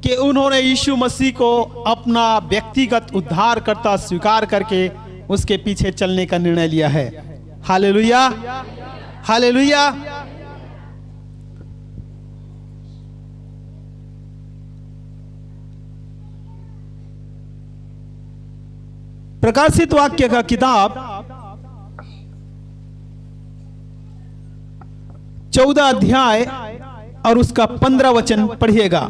कि उन्होंने यीशु मसीह को अपना व्यक्तिगत उद्धारकर्ता स्वीकार करके उसके पीछे चलने का निर्णय लिया है। Hallelujah, hallelujah. प्रकाशित वाक्य का किताब 14 अध्याय और उसका 15 वचन पढ़िएगा।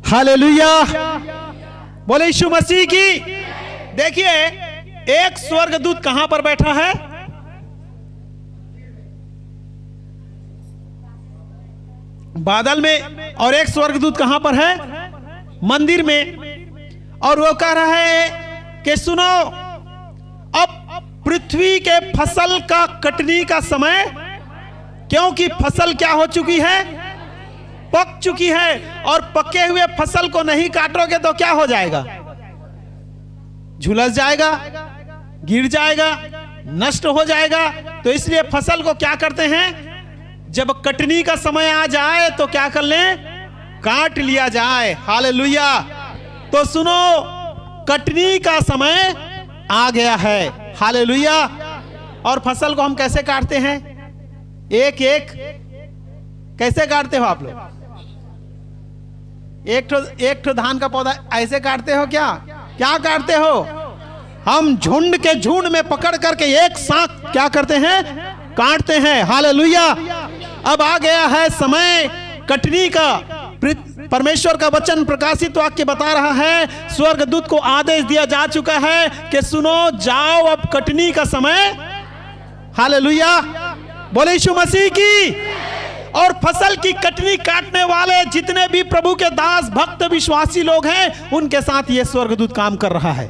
हालेलुया, बोले यीशु मसीह की। देखिए, एक स्वर्गदूत कहां पर बैठा है? बादल में। और एक स्वर्गदूत कहां पर है? मंदिर में। और वो कह रहा है कि सुनो, अब पृथ्वी के फसल का कटनी का समय, क्योंकि फसल क्या हो चुकी है? पक चुकी है। और पके हुए फसल को नहीं काटोगे तो क्या हो जाएगा? झुलस जाएगा, गिर जाएगा, नष्ट हो जाएगा। तो इसलिए फसल को क्या करते हैं? जब कटनी का समय आ जाए तो क्या कर लें? काट लिया जाए। हालेलुया। तो सुनो, कटनी का समय आ गया है। हालेलुया। और फसल को हम कैसे काटते हैं? एक एक कैसे काटते हो आप लोग? एक ठो धान का पौधा ऐसे काटते हो क्या? क्या काटते हो? हम झुंड के झुंड में पकड़ करके एक साथ क्या करते हैं? काटते हैं। हालेलुया। अब आ गया है समय कटनी का। परमेश्वर का वचन प्रकाशित वाक्य बता रहा है, स्वर्गदूत को आदेश दिया जा चुका है कि सुनो, जाओ, अब कटनी का समय। हालेलुया, बोले यीशु मसीह की। और फसल की कटनी काटने वाले जितने भी प्रभु के दास, भक्त, विश्वासी लोग हैं, उनके साथ ये स्वर्गदूत काम कर रहा है।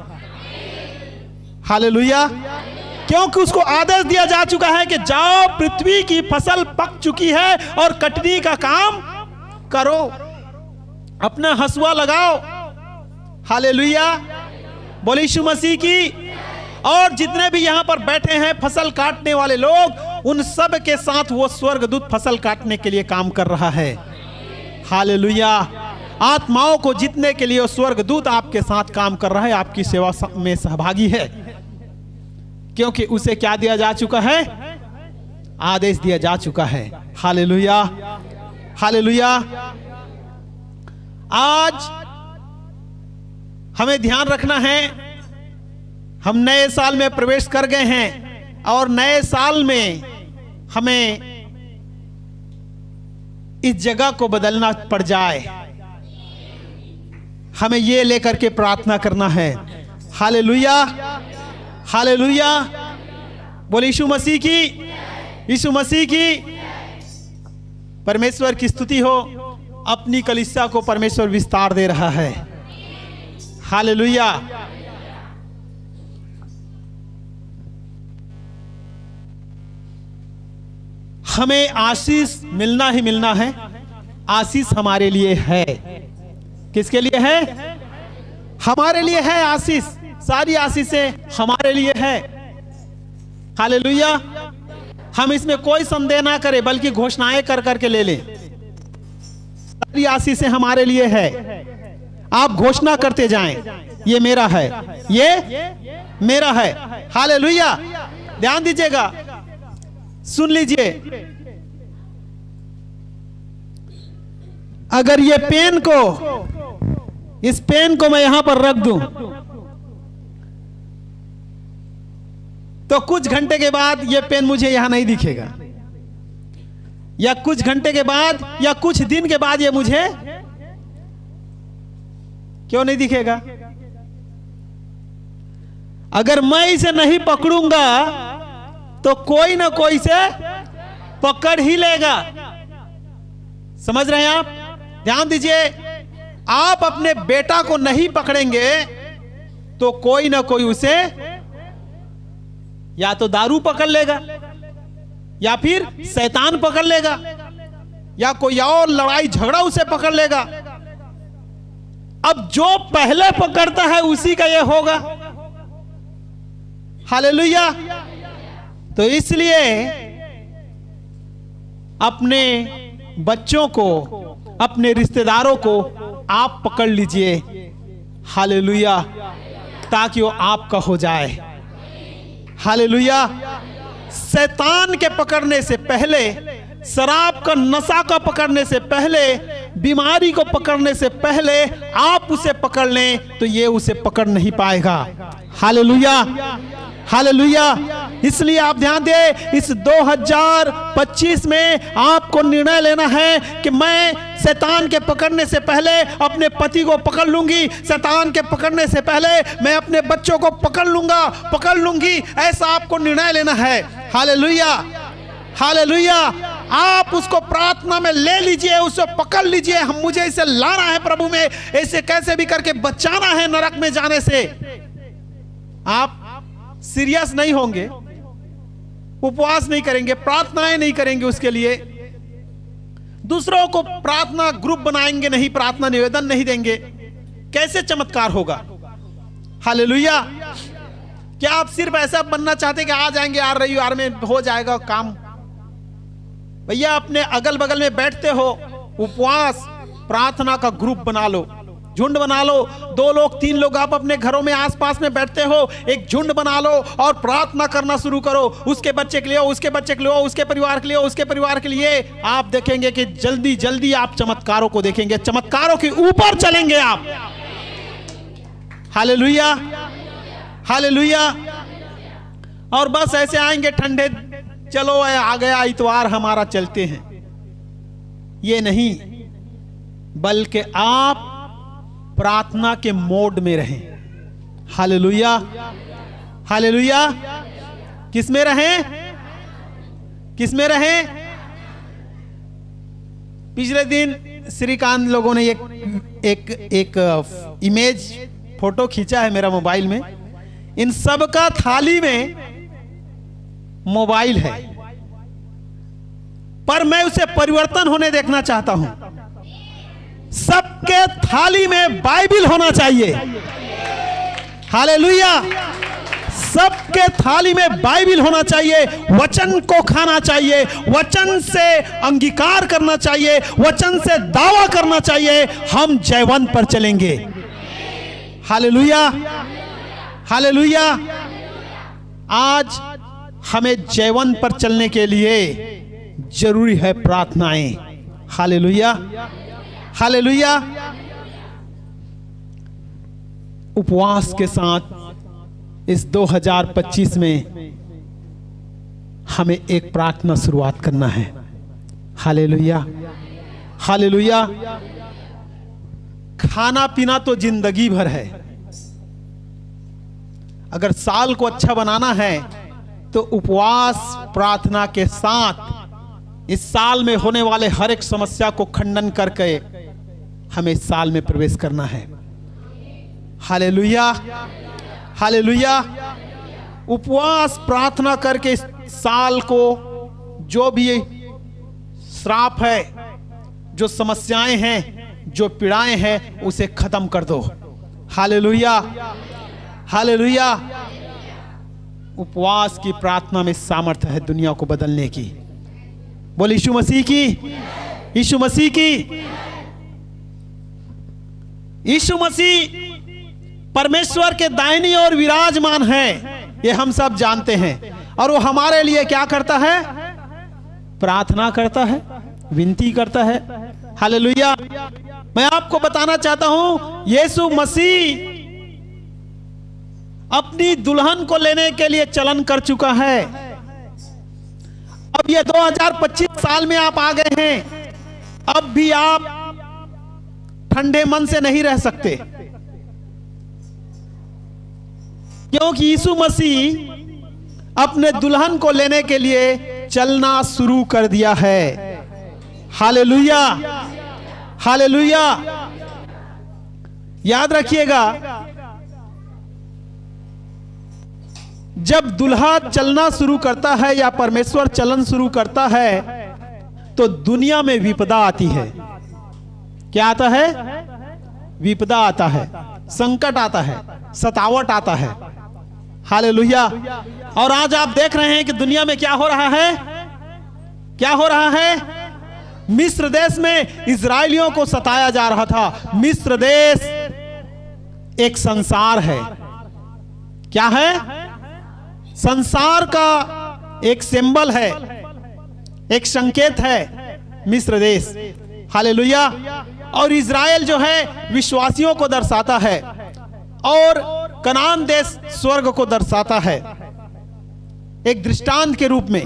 हालेलुया। क्योंकि उसको आदेश दिया जा चुका है कि जाओ, पृथ्वी की फसल पक चुकी है और कटनी का काम करो, अपना हंसुआ लगाओ। हालेलुया, बोले यीशु मसीह की। और जितने भी यहां पर बैठे हैं फसल काटने वाले लोग, उन सब के साथ वो स्वर्गदूत फसल काटने के लिए काम कर रहा है। हालेलुया। आत्माओं को जीतने के लिए स्वर्गदूत आपके साथ काम कर रहा है, आपकी सेवा में सहभागी है। क्योंकि उसे क्या दिया जा चुका है? आदेश दिया जा चुका है। Hallelujah, hallelujah. आज हमें ध्यान रखना है, हम नए साल में प्रवेश कर गए हैं और नए साल में हमें इस जगह को बदलना पड़ जाए, हमें ये लेकर के प्रार्थना करना है। हालेलुया, हालेलुया, बोले यीशु मसीह की, यीशु मसीह की। परमेश्वर की स्तुति हो। अपनी कलीसिया को परमेश्वर विस्तार दे रहा है। हालेलुया। हमें आशीष मिलना ही मिलना है। आशीष हमारे लिए है। किसके लिए है? हमारे लिए है आशीष। सारी आशीषें हमारे लिए है। हालेलुया। हम इसमें कोई संदेह ना करें, बल्कि घोषणाएं कर करके ले लें। सारी आशीषें हमारे लिए है। आप घोषणा करते जाएं, ये मेरा है, ये मेरा है। हालेलुया। ध्यान दीजिएगा, सुन लीजिए। अगर ये पेन को, इस पेन को मैं यहां पर रख दूं तो कुछ घंटे के बाद ये पेन मुझे यहां नहीं दिखेगा, या कुछ घंटे के बाद या कुछ दिन के बाद ये मुझे क्यों नहीं दिखेगा? अगर मैं इसे नहीं पकड़ूंगा तो कोई ना कोई से पकड़ ही लेगा। समझ रहे हैं आप? ध्यान दीजिए, आप अपने बेटा को नहीं पकड़ेंगे तो कोई ना कोई उसे या तो दारू पकड़ लेगा, या फिर शैतान पकड़ लेगा, या कोई और लड़ाई झगड़ा उसे पकड़ लेगा। अब जो पहले पकड़ता है उसी का ये होगा। हालेलुया। तो इसलिए अपने बच्चों को, अपने रिश्तेदारों को आप पकड़ लीजिए, हालेलुया, ताकि वो आपका हो जाए। हालेलुया। शैतान के पकड़ने से पहले, शराब का नशा का पकड़ने से पहले, बीमारी को पकड़ने से पहले आप उसे पकड़ लें तो ये उसे पकड़ नहीं पाएगा। Hallelujah, hallelujah. इसलिए आप ध्यान दें, इस 2025 में आपको निर्णय लेना है कि मैं शैतान के पकड़ने से पहले अपने पति को पकड़ लूंगी, शैतान के पकड़ने से पहले मैं अपने बच्चों को पकड़ लूंगा, पकड़ लूंगी। ऐसा आपको निर्णय लेना है। Hallelujah, hallelujah. आप उसको प्रार्थना में ले लीजिए, उसे पकड़ लीजिए। हम मुझे इसे लाना है प्रभु में, इसे कैसे भी करके बचाना है नरक में जाने से। आप सीरियस नहीं होंगे, उपवास नहीं करेंगे, प्रार्थनाएं नहीं करेंगे, उसके लिए दूसरों को प्रार्थना ग्रुप बनाएंगे नहीं, प्रार्थना निवेदन नहीं देंगे, कैसे चमत्कार होगा? हालेलुया। क्या आप सिर्फ ऐसा बनना चाहते कि आ जाएंगे यार रविवार में हो जाएगा काम? भैया अपने अगल बगल में बैठते हो, उपवास प्रार्थना का ग्रुप बना लो, झुंड बना लो। 2 लोग 3 लोग आप अपने घरों में आसपास में बैठते हो, एक झुंड बना लो और प्रार्थना करना शुरू करो। उसके बच्चे के लिए, उसके बच्चे के लिए, उसके परिवार के लिए, उसके परिवार के लिए। आप देखेंगे कि जल्दी जल्दी आप चमत्कारों को देखेंगे, चमत्कारों के ऊपर चलेंगे आप। Hallelujah, hallelujah. और बस ऐसे आएंगे ठंडे, चलो आ गया इतवार हमारा, चलते हैं, ये नहीं, बल्कि आप प्रार्थना के मोड में रहें। Hallelujah, hallelujah. किस में रहें? किस में रहें? पिछले दिन श्रीकांत लोगों ने एक इमेज फोटो खींचा है मेरा मोबाइल में। इन सब का थाली में मोबाइल है, पर मैं उसे परिवर्तन होने देखना चाहता हूं। सबके थाली में बाइबिल होना चाहिए। हालेलुया। सबके थाली में बाइबिल होना चाहिए, वचन को खाना चाहिए, वचन से अंगीकार करना चाहिए, वचन से दावा करना चाहिए, हम जयवंत पर चलेंगे। Hallelujah, hallelujah. आज हमें जयवंत पर चलने के लिए जरूरी है प्रार्थनाएं। Hallelujah, hallelujah. उपवास के साथ इस 2025 में हमें एक प्रार्थना शुरुआत करना है। Hallelujah, hallelujah. खाना पीना तो जिंदगी भर है, अगर साल को अच्छा बनाना है तो उपवास प्रार्थना के साथ इस साल में होने वाले हर एक समस्या को खंडन करके हमें इस साल में प्रवेश करना है। Hallelujah, hallelujah. उपवास प्रार्थना करके इस साल को जो भी श्राप है, जो समस्याएं हैं, जो पीड़ाएं हैं, उसे खत्म कर दो। Hallelujah, hallelujah. उपवास की प्रार्थना में सामर्थ्य है दुनिया को बदलने की। बोल यीशु मसीह की, यीशु मसीह की। यीशु मसीह परमेश्वर के दाहिनी ओर विराजमान है, ये हम सब जानते हैं। और वो हमारे लिए क्या करता है? प्रार्थना करता है, विनती करता है। हालेलुया। मैं आपको बताना चाहता हूं, यीशु मसीह अपनी दुल्हन को लेने के लिए चलन कर चुका है। अब ये 2025 साल में आप आ गए हैं, अब भी आप ठंडे मन से नहीं रह सकते, क्योंकि यीशु मसीह अपने दुल्हन को लेने के लिए चलना शुरू कर दिया है। Hallelujah, hallelujah. याद रखिएगा, जब दूल्हा चलना शुरू करता है या परमेश्वर चलन शुरू करता है तो दुनिया में विपदा आती है। क्या आता है? विपदा आता है, संकट आता है, सतावट आता है। हालेलुया। और आज आप देख रहे हैं कि दुनिया में क्या हो रहा है? क्या हो रहा है? मिस्र देश में इजराइलियों को सताया जा रहा था। मिस्र देश एक संसार है। क्या है? संसार का एक सिंबल है, एक संकेत है मिस्र देश। हालेलुया। और इजराइल जो है विश्वासियों को दर्शाता है और कनान देश स्वर्ग को दर्शाता है एक दृष्टांत के रूप में।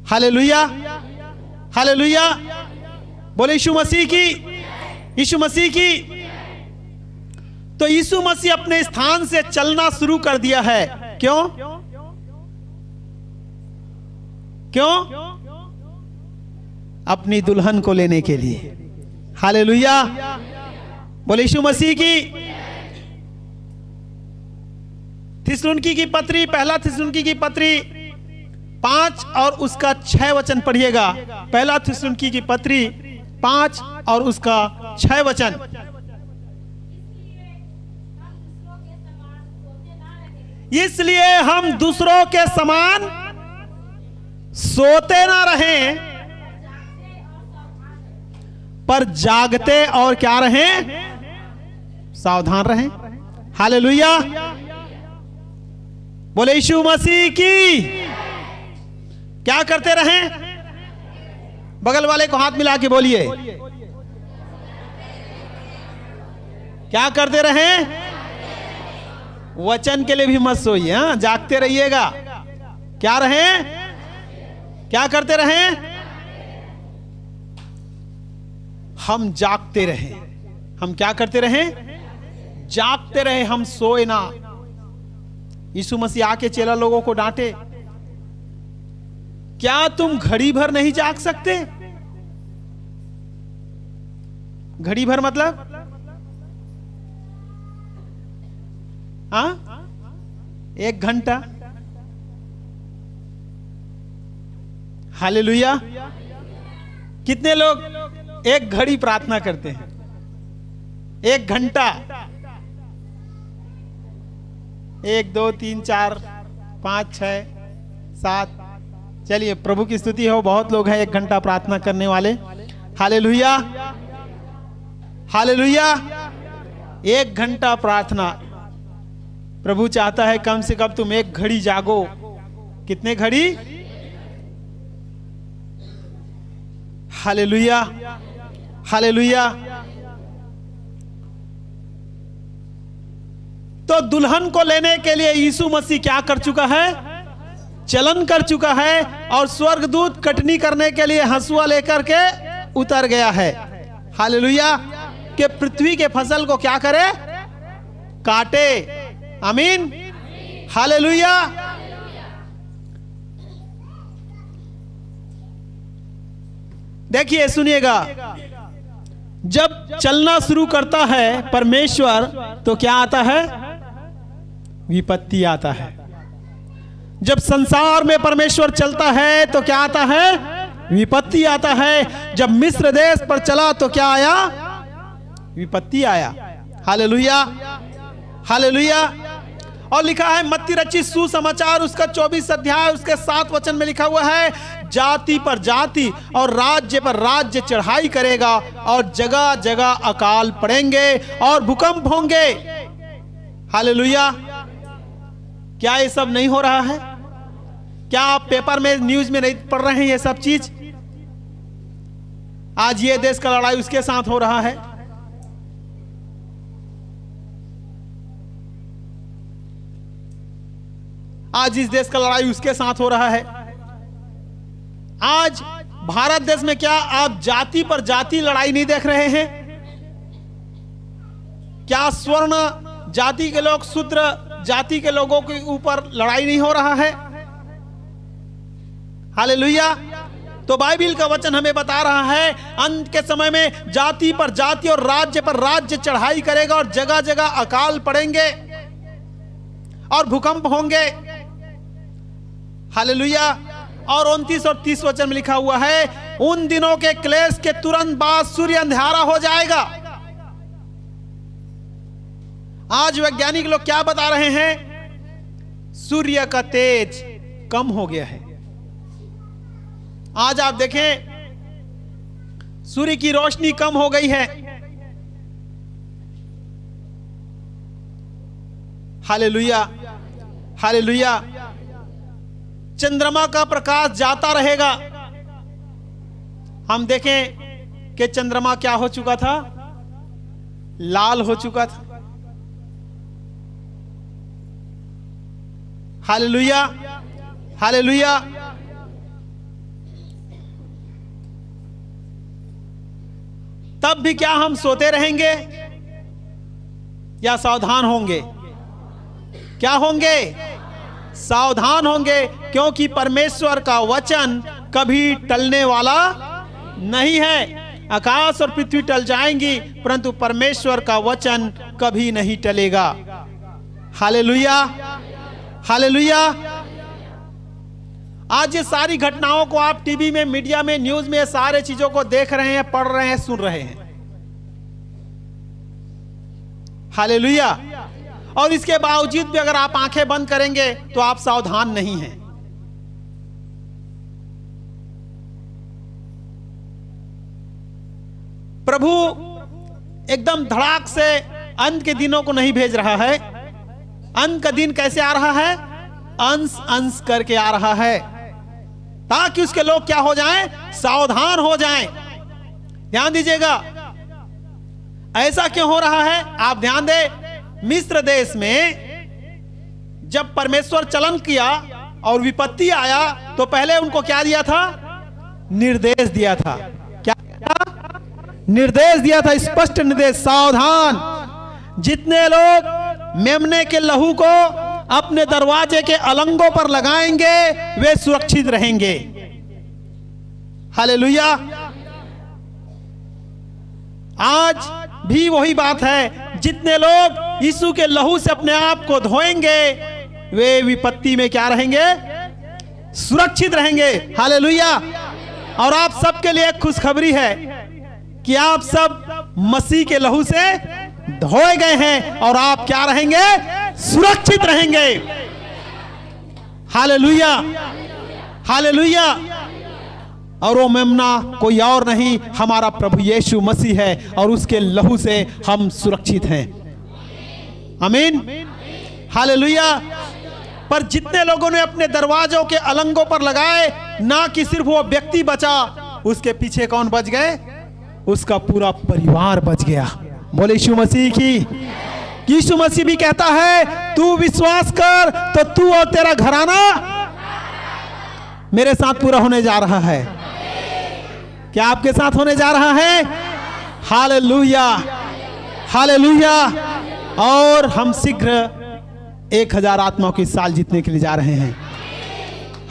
Hallelujah, hallelujah. बोले यीशु मसीह की, यीशु मसीह की। तो यीशु मसीह अपने स्थान से चलना शुरू कर दिया है। क्यों? क्यों? अपनी दुल्हन को लेने के लिए। हालेलुया। बोले यीशु मसीह की। थिस्सलुनीकी की पत्री, पहला थिस्सलुनीकी की पत्री 5 और उसका 6 वचन पढ़िएगा। पहला थिस्सलुनीकी की पत्री 5 और उसका 6 वचन। इसलिए हम दूसरों के समान सोते ना रहें, पर जागते और क्या रहें? सावधान रहें। हालेलुया। बोले यीशु मसीह की। क्या करते रहें? बगल वाले को हाथ मिला के बोलिए, क्या करते रहें? वचन के लिए भी मत सोइए, हाँ, जागते रहिएगा। क्या रहें? क्या करते रहें? हम जागते रहें। हम क्या करते रहें? जागते रहे, हम सोए ना। यीशु मसीह आके चेला लोगों को डांटे, क्या तुम घड़ी भर नहीं जाग सकते? घड़ी भर मतलब हाँ, 1 घंटा। हालेलुया। कितने लोग 1 घड़ी प्रार्थना करते हैं? 1 घंटा। 1 2 3 4 5 6 7। चलिए, प्रभु की स्तुति हो, बहुत लोग हैं 1 घंटा प्रार्थना करने वाले। Hallelujah, hallelujah. 1 घंटा प्रार्थना। प्रभु चाहता है कम से कम तुम 1 घड़ी जागो। कितने घड़ी? Hallelujah, hallelujah. तो दुल्हन को लेने के लिए यीशु मसीह क्या कर चुका है? चलन कर चुका है। और स्वर्गदूत कटनी करने के लिए हंसुआ लेकर के उतर गया है। हालेलुया। कि पृथ्वी के फसल को क्या करे? काटे। आमीन, हालेलुया। देखिए, सुनिएगा, जब चलना शुरू करता है परमेश्वर तो क्या आता है? विपत्ति आता है। जब संसार में परमेश्वर चलता है तो क्या आता है? विपत्ति आता है। जब मिस्र देश पर चला तो क्या आया? विपत्ति आया। Hallelujah, hallelujah. और लिखा है मत्ती रचित सुसमाचार उसका 24 अध्याय उसके 7 वचन में लिखा हुआ है, जाति पर जाति और राज्य पर राज्य चढ़ाई करेगा और जगह जगह अकाल पड़ेंगे और भूकंप होंगे। हालेलुया। क्या ये सब नहीं हो रहा है? क्या आप पेपर में, न्यूज में नहीं पढ़ रहे हैं ये सब चीज? आज ये देश का लड़ाई उसके साथ हो रहा है। आज इस देश का लड़ाई उसके साथ हो रहा है। आज भारत देश में क्या आप जाति पर जाति लड़ाई नहीं देख रहे हैं? क्या स्वर्ण जाति के लोग शूद्र जाति के लोगों के ऊपर लड़ाई नहीं हो रहा है? हालेलुया। तो बाइबिल का वचन हमें बता रहा है अंत के समय में जाति पर जाति और राज्य पर राज्य चढ़ाई करेगा और जगह जगह अकाल पड़ेंगे। और भूकंप होंगे। हालेलुया। और 29 और 30 वचन में लिखा हुआ है, उन दिनों के क्लेश के तुरंत बाद सूर्य अंधियारा हो जाएगा। आज वैज्ञानिक लोग क्या बता रहे हैं? सूर्य का तेज कम हो गया है। आज आप देखें, सूर्य की रोशनी कम हो गई है। Hallelujah, hallelujah. चंद्रमा का प्रकाश जाता रहेगा। हम देखें कि चंद्रमा क्या हो चुका था? लाल हो चुका था। Hallelujah, hallelujah. तब भी क्या हम सोते रहेंगे या सावधान होंगे? क्या होंगे? सावधान होंगे, क्योंकि परमेश्वर का वचन कभी टलने वाला नहीं है। आकाश और पृथ्वी टल जाएंगी, परंतु परमेश्वर का वचन कभी नहीं टलेगा। Hallelujah, hallelujah. आज ये सारी घटनाओं को आप टीवी में, मीडिया में, न्यूज में, सारे चीजों को देख रहे हैं, पढ़ रहे हैं, सुन रहे हैं। हालेलुया। और इसके बावजूद भी अगर आप आंखें बंद करेंगे तो आप सावधान नहीं हैं। प्रभु एकदम धड़ाक से अंत के दिनों को नहीं भेज रहा है। अंत का दिन कैसे आ रहा है? अंश अंश करके आ रहा है, ताकि उसके लोग क्या हो जाएं? सावधान हो जाएं। ध्यान दीजिएगा, ऐसा क्यों हो रहा है? आप ध्यान दें, मिस्र देश में जब परमेश्वर चलन किया और विपत्ति आया, तो पहले उनको क्या दिया था? निर्देश दिया था। क्या था? निर्देश दिया था, स्पष्ट निर्देश। सावधान, जितने लोग मेमने के लहू को अपने दरवाजे के अलंगों पर लगाएंगे वे सुरक्षित रहेंगे। हालेलुया। आज भी वही बात है, जितने लोग यीशु के लहू से अपने आप को धोएंगे वे विपत्ति में क्या रहेंगे? सुरक्षित रहेंगे। हालेलुया। और आप सबके लिए एक खुशखबरी है कि आप सब मसीह के लहू से धोए गए हैं और आप क्या रहेंगे? सुरक्षित रहेंगे। Hallelujah, hallelujah. और वो मेमना कोई और नहीं, हमारा प्रभु यीशु मसीह है, और उसके लहू से हम सुरक्षित हैं। आमीन, हालेलुया। पर जितने लोगों ने अपने दरवाजों के अलंगों पर लगाए, ना कि सिर्फ वो व्यक्ति बचा, उसके पीछे कौन बच गए? उसका पूरा परिवार बच गया। बोले यीशु मसीह की। यीशु मसीह भी कहता है, तू विश्वास कर तो तू और तेरा घराना मेरे साथ पूरा होने जा रहा है। क्या आपके साथ होने जा रहा है? Hallelujah, hallelujah. और हम शीघ्र 1000 आत्माओं की साल जीतने के लिए जा रहे हैं।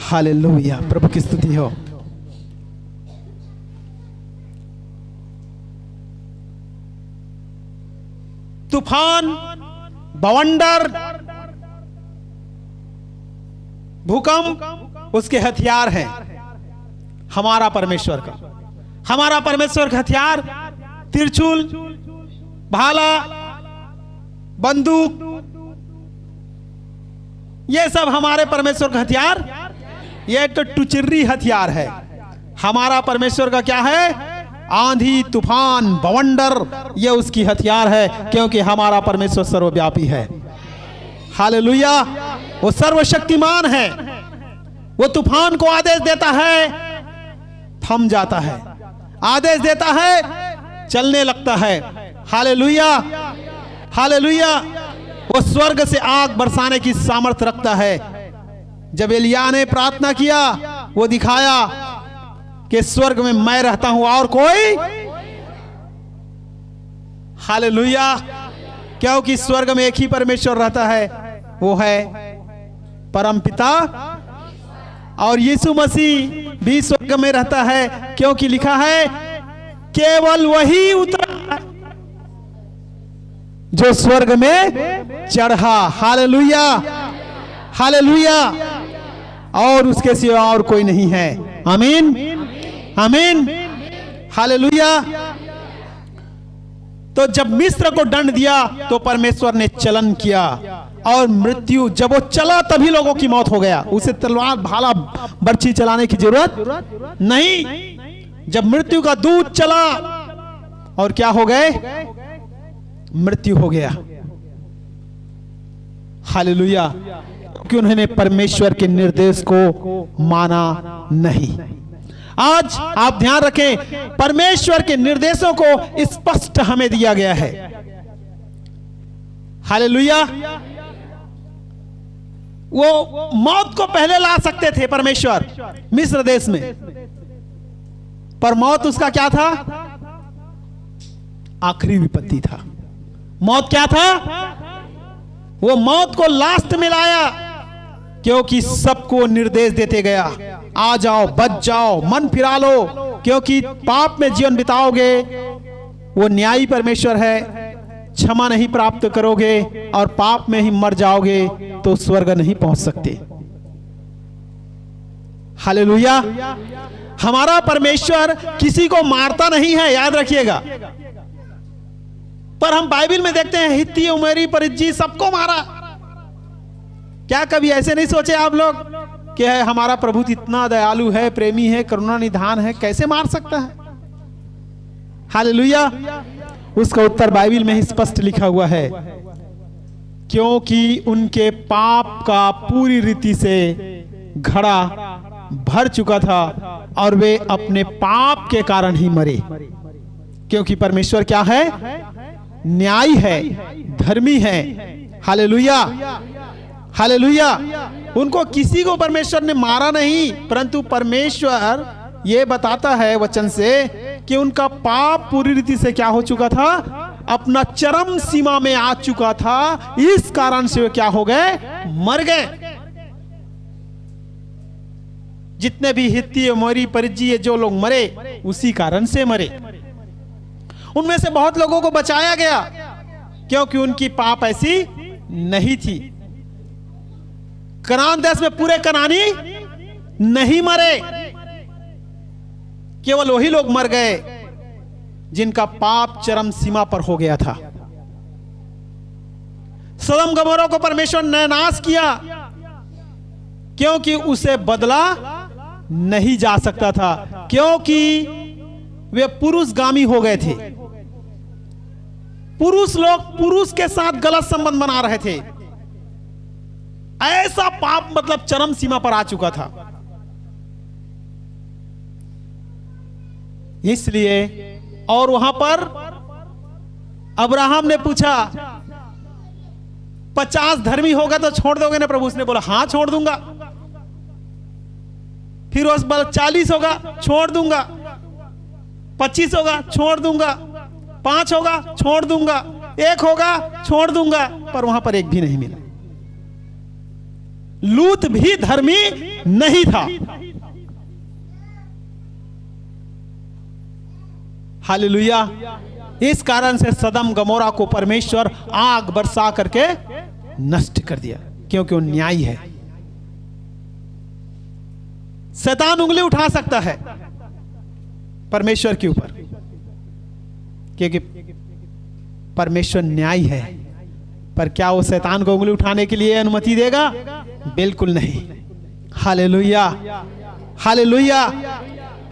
हालेलुया, प्रभु की स्तुति हो। तूफान, बवंडर, भूकंप उसके हथियार हैं। हमारा परमेश्वर का, हमारा परमेश्वर का हथियार तिरछुल, भाला, बंदूक, ये सब हमारे परमेश्वर का हथियार। ये तो टुचिर्री हथियार है। हमारा परमेश्वर का क्या है? आंधी, तूफान, बवंडर, ये उसकी हथियार है, क्योंकि हमारा परमेश्वर सर्वव्यापी है। हालेलुया। वो सर्वशक्तिमान है। वो तूफान को आदेश देता है, थम जाता है। आदेश देता है, चलने लगता है। Hallelujah, hallelujah. वो स्वर्ग से आग बरसाने की सामर्थ्य रखता है। जब एलिया ने प्रार्थना किया, वो दिखाया कि स्वर्ग में मैं रहता हूं और कोई। हालेलुया। क्योंकि स्वर्ग में एक ही परमेश्वर रहता है, वो है परमपिता। और यीशु मसीह भी स्वर्ग में रहता है, क्योंकि लिखा है केवल वही उतरा जो स्वर्ग में चढ़ा। हालेलुया। हालेलुया, और उसके सिवा और कोई नहीं है। आमीन, आमीन, हालेलुया। तो जब मिस्र को दंड दिया तो परमेश्वर ने चलन किया, और मृत्यु जब वो चला तभी लोगों की मौत हो गया। उसे तलवार, भाला, बर्छी चलाने की जरूरत नहीं। जब मृत्यु का दूत चला और क्या हो गए, मृत्यु हो गया। हालेलुया, क्योंकि उन्होंने परमेश्वर के निर्देश को माना नहीं। आज आप ध्यान रखें, परमेश्वर के निर्देशों को स्पष्ट हमें दिया गया है। हालेलुया। वो मौत को पहले ला सकते थे परमेश्वर मिस्र देश में, पर मौत उसका क्या था, आखिरी विपत्ति था। मौत क्या था, वो मौत को लास्ट में लाया, क्योंकि सबको निर्देश देते गया, आ जाओ, बच जाओ, मन फिरा लो, क्योंकि पाप में जीवन बिताओगे, वो न्यायी परमेश्वर है, क्षमा नहीं प्राप्त करोगे और पाप में ही मर जाओगे तो स्वर्ग नहीं पहुंच सकते। हालेलुया। हमारा परमेश्वर किसी को मारता नहीं है, याद रखिएगा। पर हम बाइबल में देखते हैं हित्ती, उमेरी, परिज्जी सबको मारा। क्या कभी ऐसे नहीं सोचे आप लोग कि हमारा प्रभु इतना दयालु है, प्रेमी है, करुणा निधान है, कैसे मार सकता है? हालेलुया। उसका उत्तर बाइबल में ही स्पष्ट लिखा हुआ है, क्योंकि उनके पाप का पूरी रीति से घड़ा भर चुका था और वे अपने पाप के कारण ही मरे। क्योंकि परमेश्वर क्या है, न्यायी है, धर्मी है। Hallelujah, hallelujah. उनको किसी को परमेश्वर ने मारा नहीं, परंतु परमेश्वर ये बताता है वचन से कि उनका पाप पूरी रीति से क्या हो चुका था, अपना चरम सीमा में आ चुका था। इस कारण से वे क्या हो गए, मर गए। जितने भी हित्ती, मोरी, परिज्जी जो लोग मरे, उसी कारण से मरे। उनमें से बहुत लोगों को बचाया गया, क्योंकि उनकी पाप ऐसी नहीं थी। कनान देश में पूरे कनानी नहीं मरे, केवल वही लोग मर गए जिनका पाप चरम सीमा पर हो गया था। सदम गमोरा को परमेश्वर ने नाश किया, क्योंकि उसे बदला नहीं जा सकता था, क्योंकि वे पुरुषगामी हो गए थे। पुरुष लोग पुरुष के साथ गलत संबंध बना रहे थे। ऐसा पाप मतलब चरम सीमा पर आ चुका था। इसलिए और वहां पर अब्राहम ने पूछा, 50 धर्मी होगा तो छोड़ दोगे ना प्रभु? उसने बोला हां छोड़ दूंगा। फिर उस बार 40 होगा, छोड़ दूंगा। 25 होगा, छोड़ दूंगा। 5 होगा, छोड़ दूंगा। 1 होगा, छोड़ दूंगा। पर वहां पर एक भी नहीं मिला। लूत भी धर्मी नहीं था। हालेलुया। इस कारण से सदम गमोरा को परमेश्वर आग बरसा करके नष्ट कर दिया, क्योंकि वो न्यायी है। शैतान उंगली उठा सकता है परमेश्वर के ऊपर, क्योंकि परमेश्वर न्यायी है। पर क्या वो शैतान को उंगली उठाने के लिए अनुमति देगा? बिल्कुल नहीं। Hallelujah, hallelujah,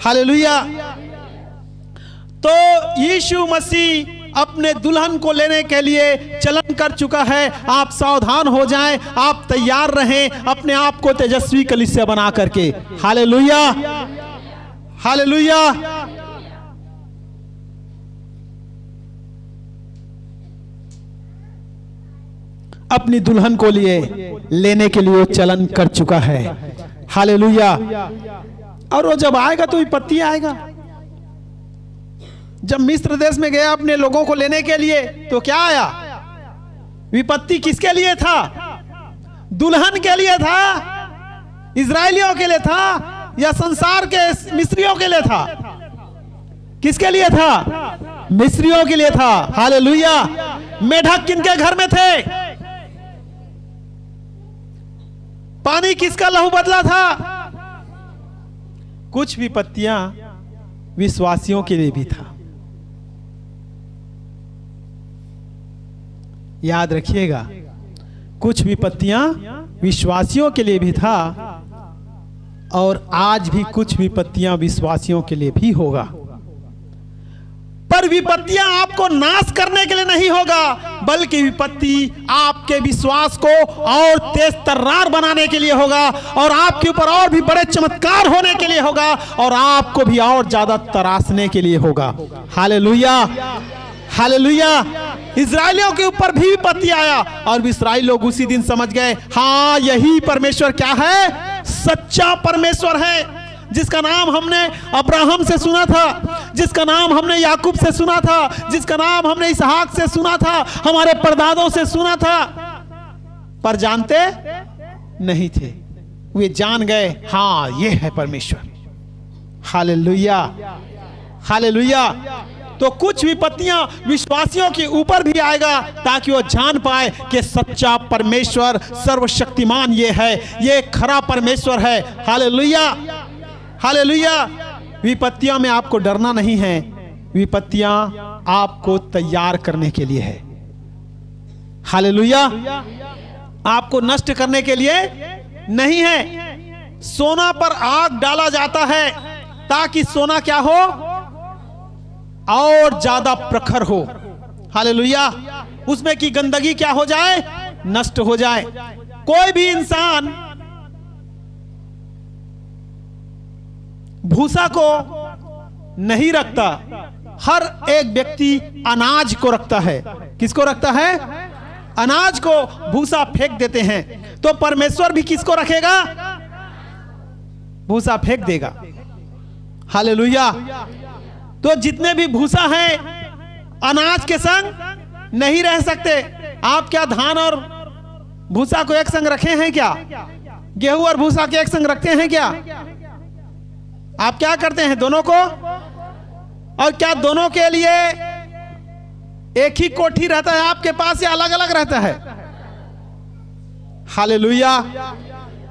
hallelujah. तो यीशु मसीह अपने दुल्हन को लेने के लिए चलन कर चुका है। आप सावधान हो जाएं, आप तैयार रहें, अपने आप को तेजस्वी कलीसिया बना करके। Hallelujah, hallelujah. अपनी दुल्हन को लेने के लिए चलन कर चुका है। हालेलुया। और वो जब आएगा तो विपत्ति आएगा। जब मिस्र देश में गया अपने लोगों को लेने के लिए तो क्या आया? विपत्ति किसके लिए था? दुल्हन के लिए था, इजरायलियों के लिए था, या संसार के मिस्रियों के लिए था? किसके लिए था? मिस्रियों के लिए था। हालेलुया। मेढक किनके घर में थे? पानी किसका लहू बदला था? कुछ विपत्तियां विश्वासियों के लिए भी था। याद रखिएगा, कुछ विपत्तियां विश्वासियों के लिए भी था और आज भी कुछ विपत्तियां विश्वासियों के लिए भी होगा। पर विपत्तियां आपको नाश करने के लिए नहीं होगा, बल्कि विपत्ति आपके विश्वास को और तेज तर्रार बनाने के लिए होगा और आपके ऊपर और भी बड़े चमत्कार होने के लिए होगा और आपको भी और ज्यादा तराशने के लिए होगा। Hallelujah, hallelujah. इस्राएलियों के ऊपर भी विपत्ति आया और इस्राएल लोग उसी दिन समझ गए, हाँ यही परमेश्वर क्या है? सच्चा परमेश्वर है, जिसका नाम हमने अब्राहम से सुना था, जिसका नाम हमने याकूब से सुना था, जिसका नाम हमने इसहाक से सुना था, हमारे परदादों से सुना था, पर जानते नहीं थे। वे जान गए, हाँ ये है परमेश्वर। Hallelujah, hallelujah. तो कुछ विपत्तियां विश्वासियों के ऊपर भी आएगा ताकि वो जान पाए कि सच्चा परमेश्वर सर्वशक्तिमान ये है, ये खरा परमेश्वर है। Hallelujah, hallelujah. विपत्तियों में आपको डरना नहीं है, विपत्तियां आपको तैयार करने के लिए है। हालेलुया, आपको नष्ट करने के लिए नहीं है। सोना पर आग डाला जाता है ताकि सोना क्या हो? और ज्यादा प्रखर हो। हालेलुया, उसमें की गंदगी क्या हो जाए? नष्ट हो जाए। कोई भी इंसान भूसा को नहीं रखता, हर एक व्यक्ति अनाज को रखता है। किसको रखता है? अनाज को। भूसा फेंक देते हैं, तो परमेश्वर भी किसको रखेगा? भूसा फेंक देगा। हालेलुया। तो जितने भी भूसा है अनाज के संग नहीं रह सकते। आप क्या धान और भूसा को एक संग रखे हैं क्या? गेहूं और भूसा के एक संग रखते हैं क्या? आप क्या करते हैं? दोनों को। और क्या दोनों के लिए एक ही कोठी रहता है आपके पास या अलग अलग रहता है? हालेलुया।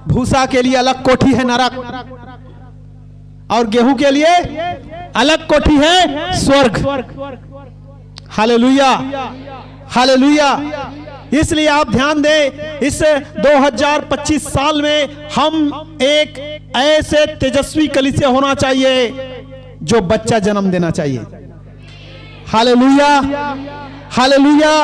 भूसा के लिए अलग कोठी है नरक, और गेहूं के लिए अलग कोठी है स्वर्ग। Hallelujah, hallelujah. इसलिए आप ध्यान दें, इस 2025 साल में हम एक ऐसे तेजस्वी कलीसिया होना चाहिए जो बच्चा जन्म देना चाहिए। Hallelujah, hallelujah.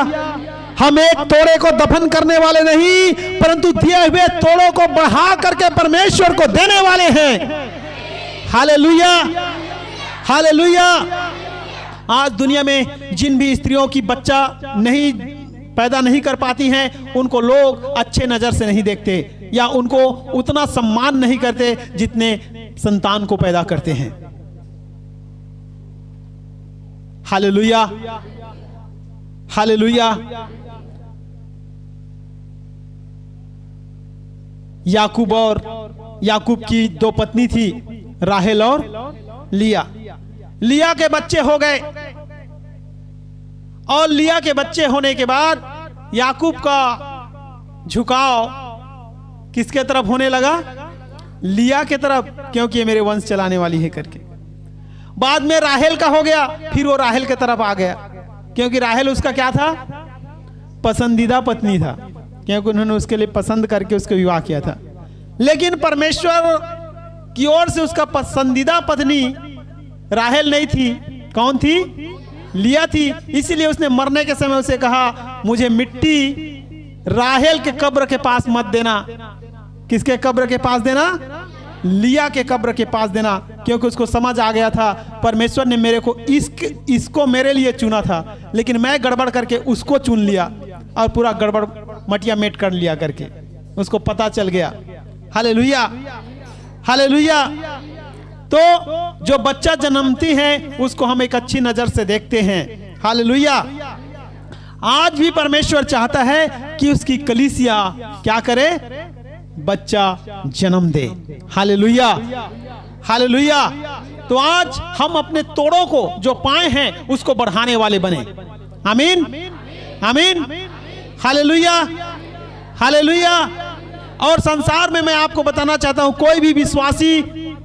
हम एक तोड़े को दफन करने वाले नहीं, परंतु दिए हुए तोड़ों को बढ़ा करके परमेश्वर को देने वाले हैं। Hallelujah, hallelujah. आज दुनिया में जिन भी स्त्रियों की बच्चा नहीं पैदा नहीं कर पाती हैं, उनको लोग अच्छे नजर से नहीं देखते या उनको उतना सम्मान नहीं करते जितने संतान को पैदा करते हैं। Hallelujah, hallelujah. याकूब की दो पत्नी थी, राहेल और लिया। लिया के बच्चे हो गए और लिया के बच्चे होने के बाद याकूब का झुकाव किसके तरफ होने लगा? लिया के तरफ, क्योंकि ये मेरे वंश चलाने वाली है करके। बाद में राहेल का हो गया, फिर वो राहेल के तरफ आ गया, क्योंकि राहेल उसका क्या था? पसंदीदा पत्नी था, क्योंकि उन्होंने उसके लिए पसंद करके उसका विवाह किया था। लेकिन परमेश्वर की ओर से उसका पसंदीदा पत्नी राहेल नहीं थी। कौन थी? लिया थी। इसीलिए उसने मरने के समय उसे कहा, मुझे मिट्टी राहेल के कब्र के पास मत देना। किसके कब्र के पास देना? लिया के कब्र के पास देना, क्योंकि उसको समझ आ गया था परमेश्वर ने मेरे को इसको मेरे लिए चुना था, लेकिन मैं गड़बड़ करके उसको चुन लिया और पूरा गड़बड़ मटिया मेट कर लिया करके उसको पता चल गया। Hallelujah, hallelujah. तो जो बच्चा जन्मती है उसको हम एक अच्छी नजर से देखते हैं। हालेलुया। आज भी परमेश्वर चाहता है कि उसकी कलीसिया क्या करे? बच्चा जन्म दे। Hallelujah, hallelujah. तो आज हम अपने तोड़ों को जो पाए हैं उसको बढ़ाने वाले बने। आमीन, आमीन। Hallelujah, hallelujah. और संसार में मैं आपको बताना चाहता हूं, कोई भी विश्वासी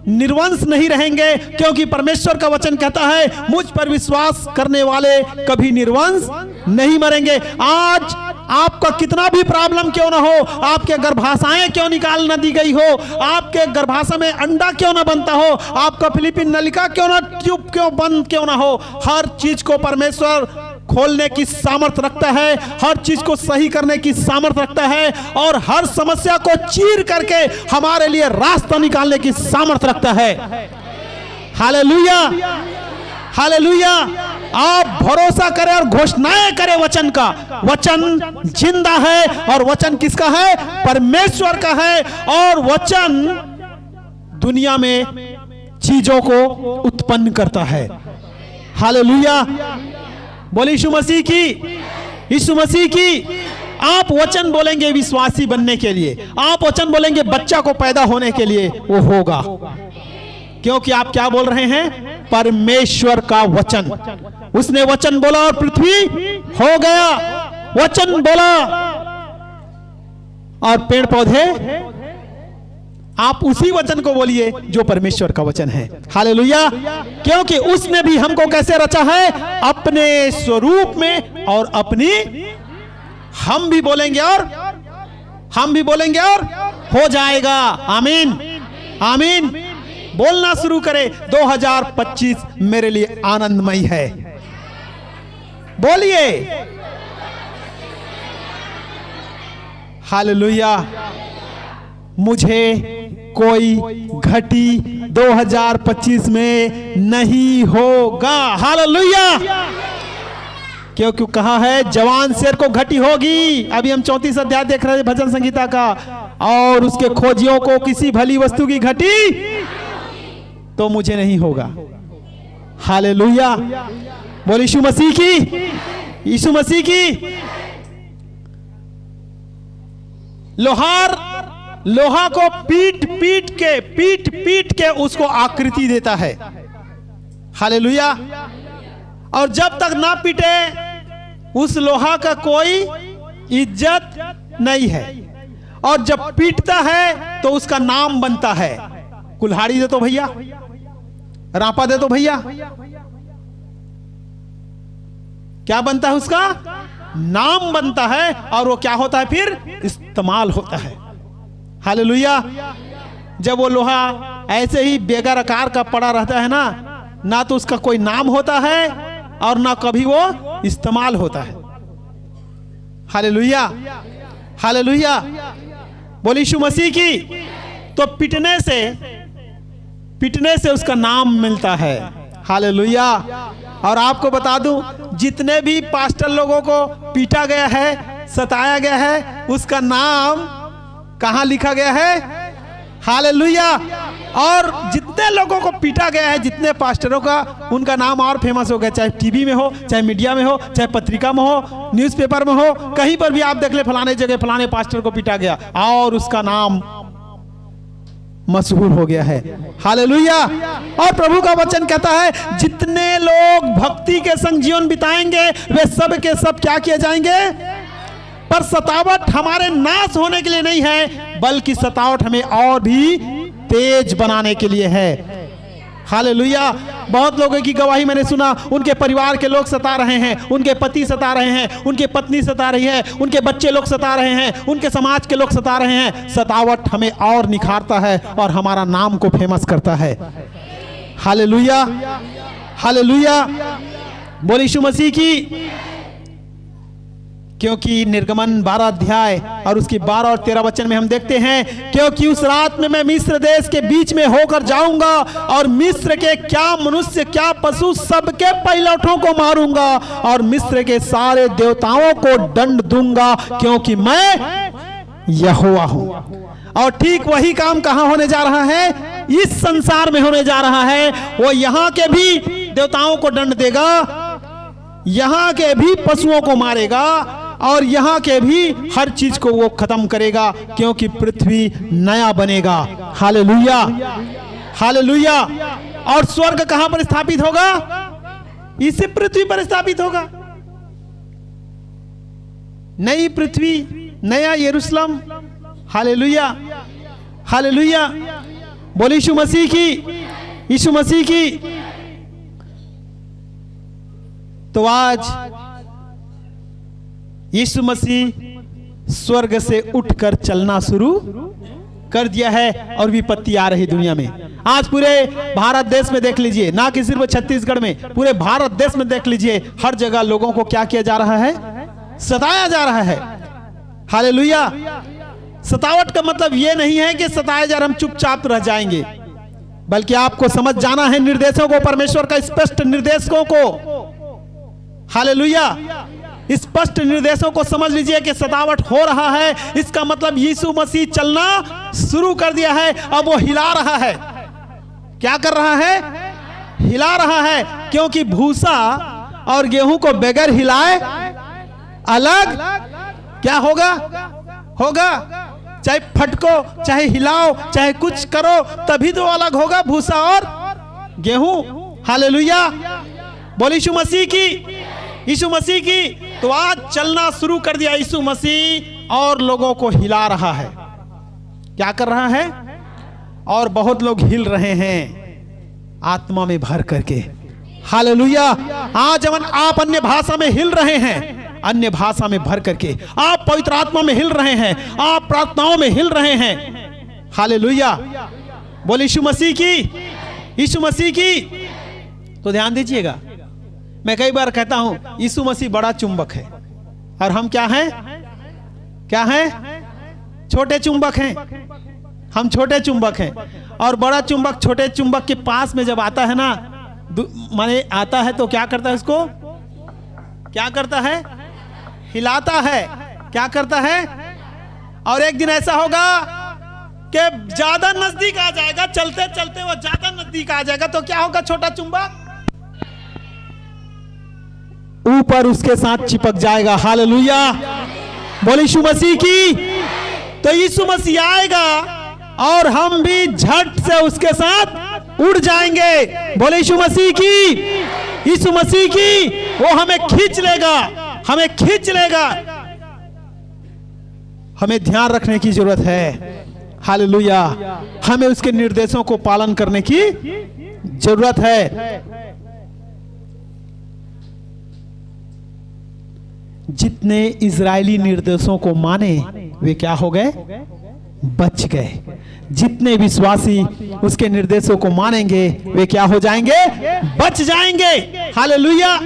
निर्वंश नहीं रहेंगे, क्योंकि परमेश्वर का वचन कहता है मुझ पर विश्वास करने वाले कभी निर्वंश नहीं मरेंगे। आज आपका कितना भी प्रॉब्लम क्यों ना हो, आपके गर्भाशय क्यों निकाल ना दी गई हो, आपके गर्भाशय में अंडा क्यों ना बनता हो, आपका फिलिपिन नलिका क्यों ना ट्यूब क्यों बंद क्यों ना हो, हर चीज को परमेश्वर खोलने की सामर्थ रखता है, हर चीज को सही करने की सामर्थ रखता है, और हर समस्या को चीर करके हमारे लिए रास्ता निकालने की सामर्थ रखता है। Hallelujah, hallelujah. आप भरोसा करें और घोषणाएं करें वचन का। वचन जिंदा है, और वचन किसका है? परमेश्वर का है। और वचन दुनिया में चीजों को उत्पन्न करता है। हालेलुया, बोले यीशु मसीह की, यीशु मसीह की। आप वचन बोलेंगे विश्वासी बनने के लिए, आप वचन बोलेंगे बच्चा को पैदा होने के लिए, वो होगा, क्योंकि आप क्या बोल रहे हैं? परमेश्वर का वचन। उसने वचन बोला और पृथ्वी हो गया, वचन बोला और पेड़ पौधे। आप उसी वचन को बोलिए जो परमेश्वर का वचन है। हालेलुया, क्योंकि उसने भी हमको कैसे रचा है? अपने स्वरूप में और अपनी। हम भी बोलेंगे और हम भी बोलेंगे और हो जाएगा। आमीन, आमीन। बोलना शुरू करें, 2025 मेरे लिए आनंदमय है। बोलिए हालेलुया। मुझे कोई घटी 2025 में नहीं होगा। हालेलुया, क्योंकि कहा है जवान शेर को घटी होगी। अभी हम 34 अध्याय देख रहे थे भजन संगीता का, और उसके खोजियों को किसी भली वस्तु की घटी तो मुझे नहीं होगा। हालेलुया, बोल यीशु मसीह की, यीशु मसीह की। लोहार लोहा को पीट पीट के उसको आकृति देता है। हालेलुया, और जब तक ना पीटे उस लोहा का कोई इज्जत नहीं है, और जब पीटता है तो उसका नाम बनता है। कुल्हाड़ी दे तो भैया, रापा दे तो भैया, क्या बनता है? उसका नाम बनता है, और वो क्या होता है? फिर इस्तेमाल होता है। हालेलुया, जब वो लोहा ऐसे ही बेगर आकार का पड़ा रहता है ना तो उसका कोई नाम होता है और ना कभी वो इस्तेमाल होता है। हालेलुया, हालेलुया, बोल यीशु मसीह की। तो पिटने से उसका नाम मिलता है। हालेलुया, और आपको बता दूं, जितने भी पास्टर लोगों को पीटा गया है, सताया गया है, उसका नाम कहां लिखा गया है? हालेलुया। और जितने लोगों को पीटा गया है, जितने पास्टरों का, उनका नाम और फेमस हो गया, चाहे टीवी में हो, चाहे मीडिया में हो, चाहे पत्रिका में हो, न्यूज़पेपर में हो, कहीं पर भी आप देख ले फलाने जगह फलाने पास्टर को पीटा गया, और उसका नाम मशहूर हो गया है। हालेलुया, और प्रभु का वचन कहता है जितने लोग भक्ति के संग जीवन बिताएंगे वे सब के सब क्या किए जाएंगे? पर सतावट हमारे नाश होने के लिए नहीं है, बल्कि सतावट हमें और भी तेज बनाने के लिए है। हालेलुया, बहुत लोगों की गवाही मैंने सुना, उनके परिवार के लोग सता रहे हैं, उनके पति सता रहे हैं, उनके पत्नी सता रही है, उनके बच्चे लोग सता रहे हैं, उनके समाज के लोग सता रहे हैं। सतावट हमें और निखारता है और हमारा नाम को फेमस करता है। हालेलुया, हालेलुया, बोल यीशु मसीह की। क्योंकि निर्गमन 12 अध्याय और उसकी 12 और 13 वचन में हम देखते हैं, क्योंकि उस रात में मैं मिस्र देश के बीच में होकर जाऊंगा और मिस्र के क्या मनुष्य क्या पशु सबके पहिलौठों को मारूंगा और मिस्र के सारे देवताओं को दंड दूंगा, क्योंकि मैं यहोवा हूं। और ठीक वही काम कहां होने जा रहा है? इस संसार में होने जा रहा है। वो यहां के भी देवताओं को दंड देगा, यहां के भी पशुओं को मारेगा, और यहां के भी हर चीज को वो खत्म करेगा, क्योंकि पृथ्वी नया बनेगा। Hallelujah, hallelujah. और स्वर्ग कहां पर स्थापित होगा? इसी पृथ्वी पर स्थापित होगा। नई पृथ्वी, नया यरूशलेम। Hallelujah, hallelujah. बोले यीशु मसीह की, यीशु मसीह की। तो आज यीशु मसीह स्वर्ग से उठकर चलना शुरू कर दिया है और विपत्ति आ रही दुनिया में। आज पूरे भारत देश में देख लीजिए, ना कि सिर्फ छत्तीसगढ़ में, पूरे भारत देश में देख लीजिए, हर जगह लोगों को क्या किया जा रहा है? सताया जा रहा है। हालेलुया। सतावट का मतलब यह नहीं है कि सताए जा रहे हम चुपचाप रह जाएंगे, बल्कि आपको समझ जाना है निर्देशों को, परमेश्वर का स्पष्ट निर्देशों को। हालेलुया। स्पष्ट निर्देशों को समझ लीजिए कि सतावट हो रहा है, इसका मतलब यीशु मसीह चलना शुरू कर दिया है। अब वो हिला रहा है। क्या कर रहा है? हिला रहा है, क्योंकि भूसा और गेहूं को बगैर हिलाए अलग क्या होगा? होगा। चाहे फटको, चाहे हिलाओ, चाहे कुछ करो, तभी तो अलग होगा भूसा और गेहूं। हालेलुया। बोल यीशु मसीह की, यीशु मसीह की। तो आज चलना शुरू कर दिया यीशु मसीह और लोगों को हिला रहा है। क्या कर रहा है? और बहुत लोग हिल रहे हैं आत्मा में भर करके। हालेलुया। आज आप अन्य भाषा में हिल रहे हैं, अन्य भाषा में भर करके। आप पवित्र आत्मा में हिल रहे हैं, आप प्रार्थनाओं में हिल रहे हैं। हालेलुया। बोल यीशु मसीह की, यीशु मसीह की। तो ध्यान दीजिएगा, मैं कई बार कहता हूं यीशु मसीह बड़ा चुंबक है और हम क्या हैं? क्या हैं? छोटे चुंबक हैं। हम छोटे चुंबक हैं और बड़ा चुंबक छोटे चुंबक के पास में जब आता है ना, माने आता है तो क्या करता है? उसको क्या करता है? हिलाता है। क्या करता है? और एक दिन ऐसा होगा कि ज्यादा नजदीक आ जाएगा, चलते चलते वो ज्यादा नजदीक आ जाएगा, तो क्या होगा? छोटा चुंबक ऊपर उसके साथ चिपक जाएगा। हालेलुया। बोले यीशु मसीह की। तो यीशु मसीह आएगा और हम भी झट से उसके साथ उड़ जाएंगे। बोले यीशु मसीह की, यीशु मसीह की। वो हमें खींच लेगा, हमें खींच लेगा। हमें ध्यान रखने की जरूरत है। हालेलुया। हमें उसके निर्देशों को पालन करने की जरूरत है। जितने इजरायली निर्देशों को माने वे क्या हो गए? बच गए। जितने विश्वासी उसके निर्देशों को मानेंगे वे क्या हो जाएंगे? बच जाएंगे। हालेलुया।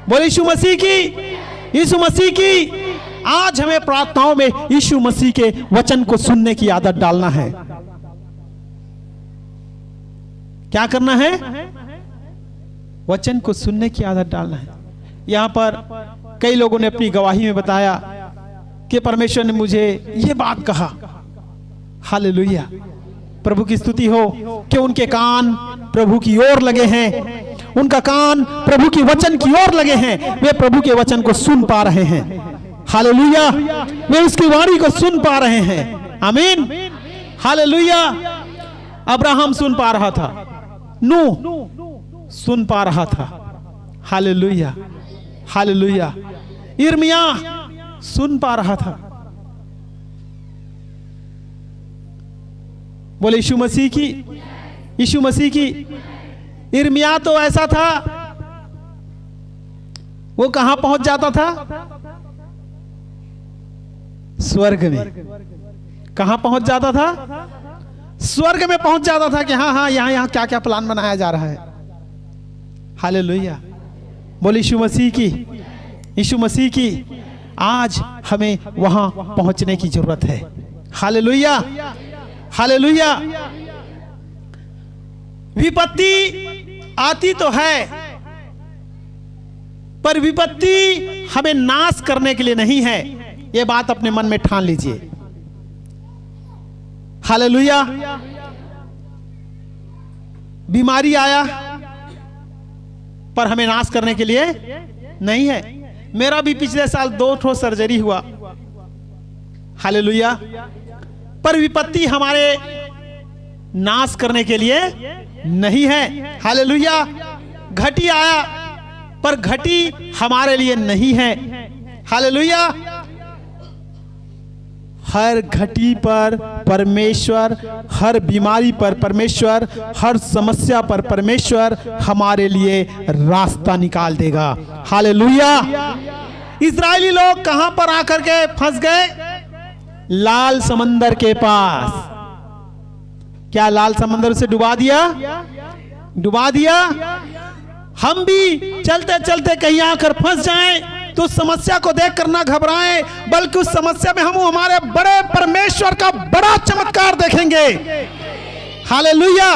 बोले यीशु मसीह की, यीशु मसीह की। आज हमें प्रार्थनाओं में यीशु मसीह के वचन को सुनने की आदत डालना है। क्या करना है? वचन को सुनने की आदत डालना है। यहां पर कई लोगों ने अपनी गवाही में बताया कि परमेश्वर ने मुझे यह बात कहा। हालेलुया। प्रभु की स्तुति हो कि उनके कान प्रभु की ओर लगे हैं, उनका कान प्रभु की वचन की ओर लगे हैं। वे प्रभु के वचन को सुन पा रहे हैं। हालेलुया। वे उसकी वाणी को सुन पा रहे हैं। आमीन। हालेलुया। अब्राहम सुन पा रहा था, नूह सुन पा रहा था। Hallelujah, hallelujah. यिर्मयाह सुन पा रहा था। बोले यीशु मसीह की, यीशु मसीह की। यिर्मयाह तो ऐसा था, वो कहां पहुंच जाता था? स्वर्ग में। कहां पहुंच जाता था? स्वर्ग में पहुंच जाता था कि हाँ हाँ यहां क्या क्या प्लान बनाया जा रहा है। हालेलुया। बोले यीशु मसीह की, यीशु मसीह की। आज हमें वहां पहुंचने की जरूरत है। Hallelujah, hallelujah. विपत्ति आती तो है, पर विपत्ति हमें नाश करने के लिए नहीं है। यह बात अपने मन में ठान लीजिए। हालेलुया। बीमारी आया पर हमें नाश करने के लिए नहीं है। मेरा भी पिछले साल 2 सर्जरी हुआ। हालेलुया। पर विपत्ति हमारे नाश करने के लिए नहीं है। हालेलुया। घटी आया पर घटी हमारे लिए नहीं है। हालेलुया। हर घटी पर परमेश्वर, हर बीमारी पर परमेश्वर, हर समस्या पर परमेश्वर हमारे लिए रास्ता निकाल देगा। हालेलुया। इस्राएली लोग कहां पर आकर के फंस गए? लाल समंदर के पास। क्या लाल समंदर से डुबा दिया? डुबा दिया। हम भी चलते चलते कहीं आकर फंस जाएं तो समस्या को देख कर ना घबराएं, बल्कि उस समस्या में हम हमारे बड़े परमेश्वर का बड़ा चमत्कार देखेंगे। हालेलुया।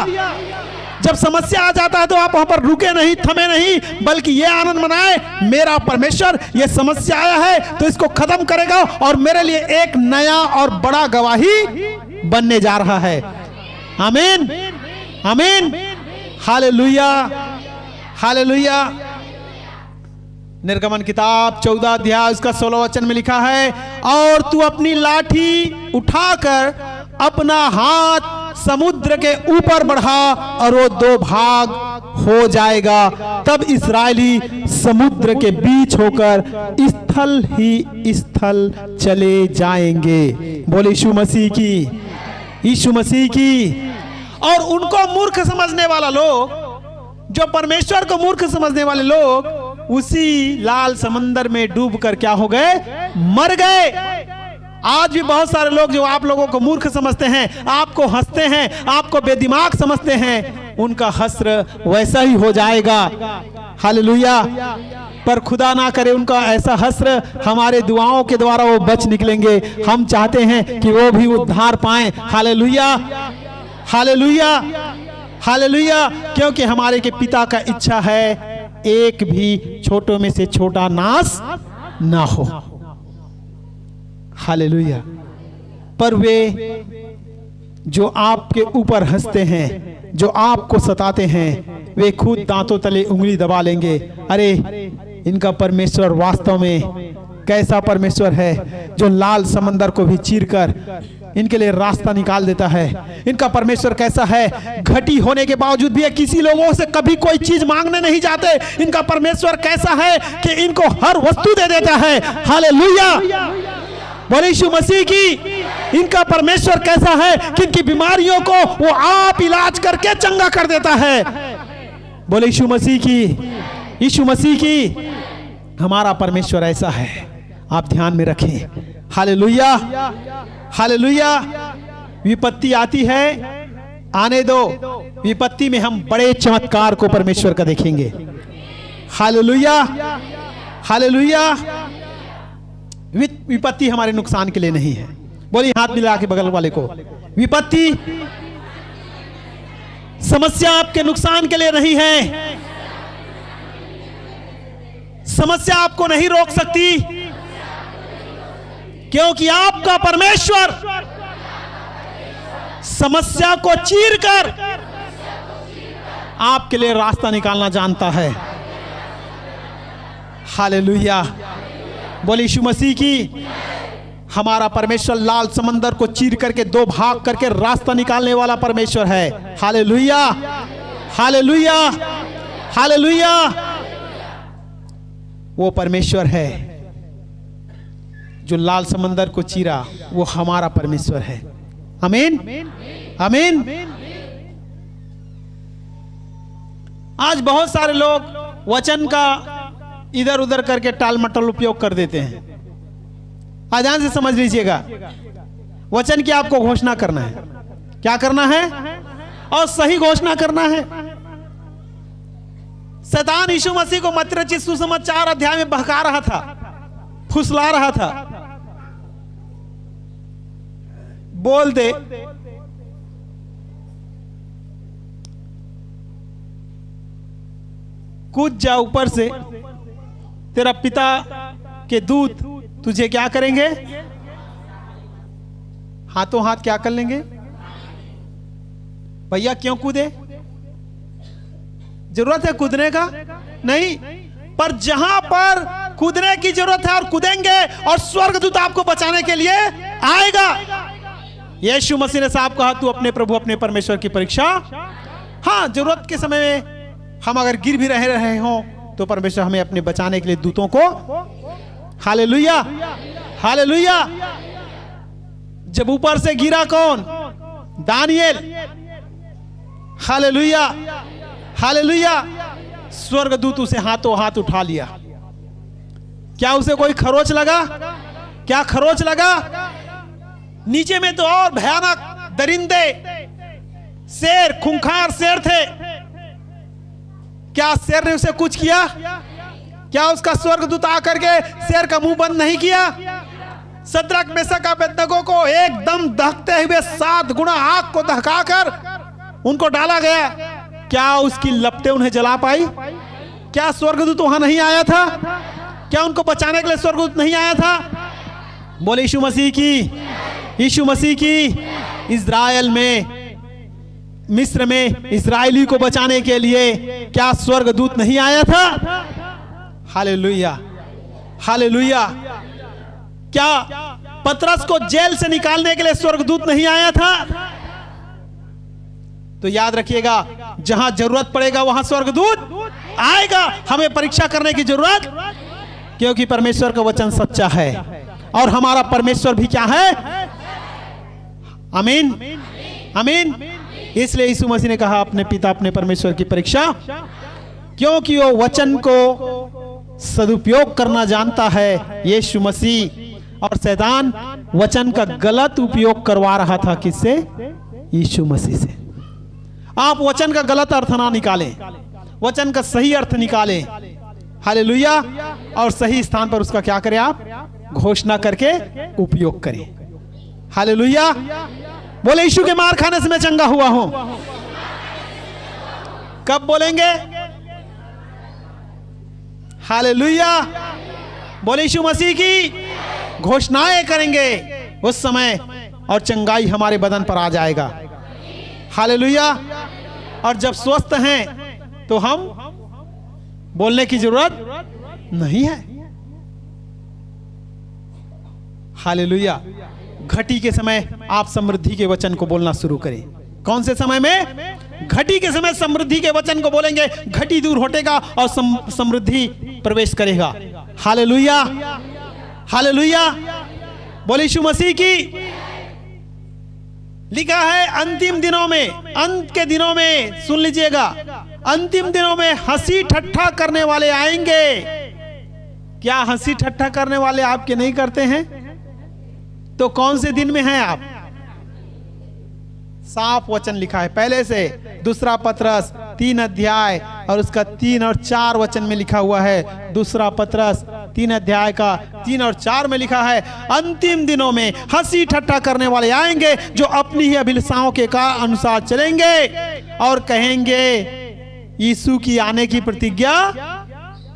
जब समस्या आ जाता है तो आप वहां पर रुके नहीं, थमे नहीं, बल्कि ये आनंद मनाए, मेरा परमेश्वर ये समस्या आया है तो इसको खत्म करेगा और मेरे लिए एक नया और बड़ा गवाही बनने जा रहा है। आमीन, आमीन, हालेलुया, हालेलुया। निर्गमन किताब 14 अध्याय उसका 16 वचन में लिखा है, और तू अपनी लाठी उठाकर अपना हाथ समुद्र के ऊपर बढ़ा और वो 2 भाग हो जाएगा। तब इस्राएली समुद्र के बीच होकर स्थल ही स्थल चले जाएंगे। बोले यीशु मसीह की, यीशु मसीह की। और उनको मूर्ख समझने वाला लोग, जो परमेश्वर को मूर्ख समझने वाले लोग, उसी लाल समंदर में डूब कर क्या हो गए? मर गए। आज भी बहुत सारे लोग जो आप लोगों को मूर्ख समझते हैं, आपको हंसते हैं, आपको बेदिमाग समझते हैं, उनका हश्र वैसा ही हो जाएगा। हालेलुया। पर खुदा ना करे उनका ऐसा हश्र हमारे दुआओं के द्वारा वो बच निकलेंगे। हम चाहते हैं कि वो भी उद्धार पाएं। Hallelujah, hallelujah, hallelujah. क्योंकि हमारे के पिता का इच्छा है एक भी छोटों में से छोटा नाश ना हो। हालेलुया। पर वे जो आपके ऊपर हंसते हैं, जो आपको सताते हैं, वे खुद दांतों तले उंगली दबा लेंगे। अरे इनका परमेश्वर वास्तव में कैसा परमेश्वर है, जो लाल समंदर को भी चीरकर इनके लिए रास्ता निकाल देता है। इनका परमेश्वर कैसा है, घटी होने के बावजूद भी किसी लोगों से कभी कोई चीज मांगने नहीं जाते। इनका परमेश्वर कैसा है कि इनको हर वस्तु दे देता है। हालेलुया। बोले यीशु मसीह की। इनका परमेश्वर कैसा है कि इनकी बीमारियों को वो आप इलाज करके चंगा कर देता है। बोले यीशु मसीह की, यीशु मसीह की। हमारा परमेश्वर ऐसा है, आप ध्यान में रखें। Hallelujah, hallelujah. विपत्ति आती है, आने दो। विपत्ति में हम बड़े चमत्कार को परमेश्वर का देखेंगे। Hallelujah, hallelujah. विपत्ति हमारे नुकसान के लिए नहीं है। बोलिए हाथ मिला के बगल वाले को, विपत्ति समस्या आपके नुकसान के लिए नहीं है। समस्या आपको नहीं रोक सकती, क्योंकि आपका परमेश्वर समस्या को चीरकर आपके लिए रास्ता निकालना जानता है। हालेलुया। बोले यीशु मसीह की। हमारा परमेश्वर लाल समंदर को चीर करके 2 भाग करके रास्ता निकालने वाला परमेश्वर है। Hallelujah, hallelujah, hallelujah. वो परमेश्वर है जो लाल समंदर को चीरा, वो हमारा परमेश्वर है। आमीन, आमीन। आज बहुत सारे लोग वचन का इधर उधर करके टाल मटोल उपयोग कर देते हैं। ध्यान से समझ लीजिएगा, वचन की आपको घोषणा करना है। क्या करना है? और सही घोषणा करना है। शैतान यीशु मसीह को मत्ती रचित सुसमाचार अध्याय में बहका रहा था, फुसला रहा था। बोल दे, कूद जा ऊपर से, तेरा पिता के दूत तुझे क्या करेंगे? हाथों हाथ क्या कर लेंगे? भैया क्यों कूदे? जरूरत है कूदने का? नहीं, पर जहां पर कूदने की जरूरत है और कूदेंगे, और स्वर्गदूत आपको बचाने के लिए आएगा। यीशु मसीह ने साहब कहा, तू अपने प्रभु अपने परमेश्वर की परीक्षा। हाँ, जरूरत के समय में हम अगर गिर भी रहे हों तो परमेश्वर हमें अपने बचाने के लिए दूतों को, हालेलुया, हालेलुया, जब ऊपर से गिरा कौन? दानियेल। Hallelujah, hallelujah. स्वर्गदूत उसे हाथों हाथ उठा लिया। क्या उसे कोई खरोच लगा? क्या खरोच लगा? नीचे में तो और भयानक दरिंदे, शेर, खूंखार शेर थे। क्या शेर ने उसे कुछ किया? क्या उसका स्वर्गदूत आकर के शेर का मुंह बंद नहीं किया? शद्रक, मेशक, अबेदनगो को एकदम दहकते हुए 7 गुना आग को दहकाकर उनको डाला गया। क्या उसकी लपटें उन्हें जला पाई? क्या स्वर्गदूत वहां नहीं आया था? क्या उनको बचाने के लिए स्वर्गदूत नहीं आया था? बोले यीशु मसीह की, यीशु मसीह की। इज़राइल में, मिस्र में इस्राएली को बचाने के लिए क्या स्वर्गदूत नहीं आया था? Hallelujah, hallelujah. क्या पतरस को जेल से निकालने के लिए स्वर्गदूत नहीं आया था? तो याद रखिएगा, जहां जरूरत पड़ेगा वहां स्वर्गदूत आएगा। हमें परीक्षा करने की जरूरत, क्योंकि परमेश्वर का वचन सच्चा है और हमारा परमेश्वर भी क्या है? आमीन, आमीन। इसलिए यीशु मसीह ने कहा अपने पिता, अपने परमेश्वर की परीक्षा, क्योंकि वो वचन को सदुपयोग करना जानता है, यीशु मसीह। और शैतान वचन का गलत उपयोग करवा रहा था। किससे? यीशु मसीह से। आप वचन का गलत अर्थ ना निकालें, वचन का सही अर्थ निकालें। हालेलुया। और सही स्थान पर उसका क्या करें? आप घोषणा करके उपयोग करें। हालेलुया। बोले यीशु के मार खाने से मैं चंगा हुआ हूं। कब बोलेंगे? हालेलुया। बोले यीशु मसीह की घोषणाएं करेंगे उस समय, और चंगाई हमारे बदन पर आ जाएगा। हालेलुया। और जब स्वस्थ हैं तो हम बोलने की जरूरत नहीं है। हालेलुया। घटी के समय आप समृद्धि के वचन को बोलना शुरू करें। कौन से समय में? घटी के समय समृद्धि के वचन को बोलेंगे, घटी दूर हटेगा और समृद्धि प्रवेश करेगा। Hallelujah, hallelujah. बोले यीशु मसीह की। लिखा है अंतिम दिनों में, अंत के दिनों में, सुन लीजिएगा, अंतिम दिनों में हंसी ठट्ठा करने वाले आएंगे। क्या हंसी ठट्ठा करने वाले आपके नहीं करते हैं? तो कौन से दिन में हैं आप? साफ वचन लिखा है पहले से। दूसरा पतरस 3 अध्याय और उसका 3 और 4 वचन में लिखा हुआ है। दूसरा पतरस 3 अध्याय का 3 और 4 में लिखा है, अंतिम दिनों में हंसी ठट्ठा करने वाले आएंगे, जो अपनी ही अभिलाषाओं के का अनुसार चलेंगे और कहेंगे, यीशु की आने की प्रतिज्ञा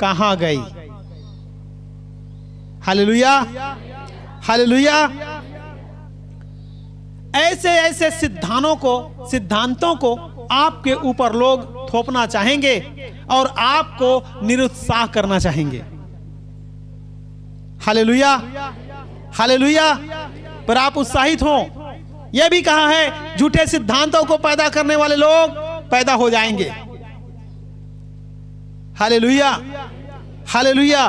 कहां गई? Hallelujah, hallelujah. ऐसे ऐसे सिद्धांतों को आपके ऊपर लोग थोपना चाहेंगे और आपको निरुत्साह करना चाहेंगे। Hallelujah, hallelujah. पर आप उत्साहित हो। यह भी कहा है, झूठे सिद्धांतों को पैदा करने वाले लोग पैदा हो जाएंगे। Hallelujah, hallelujah.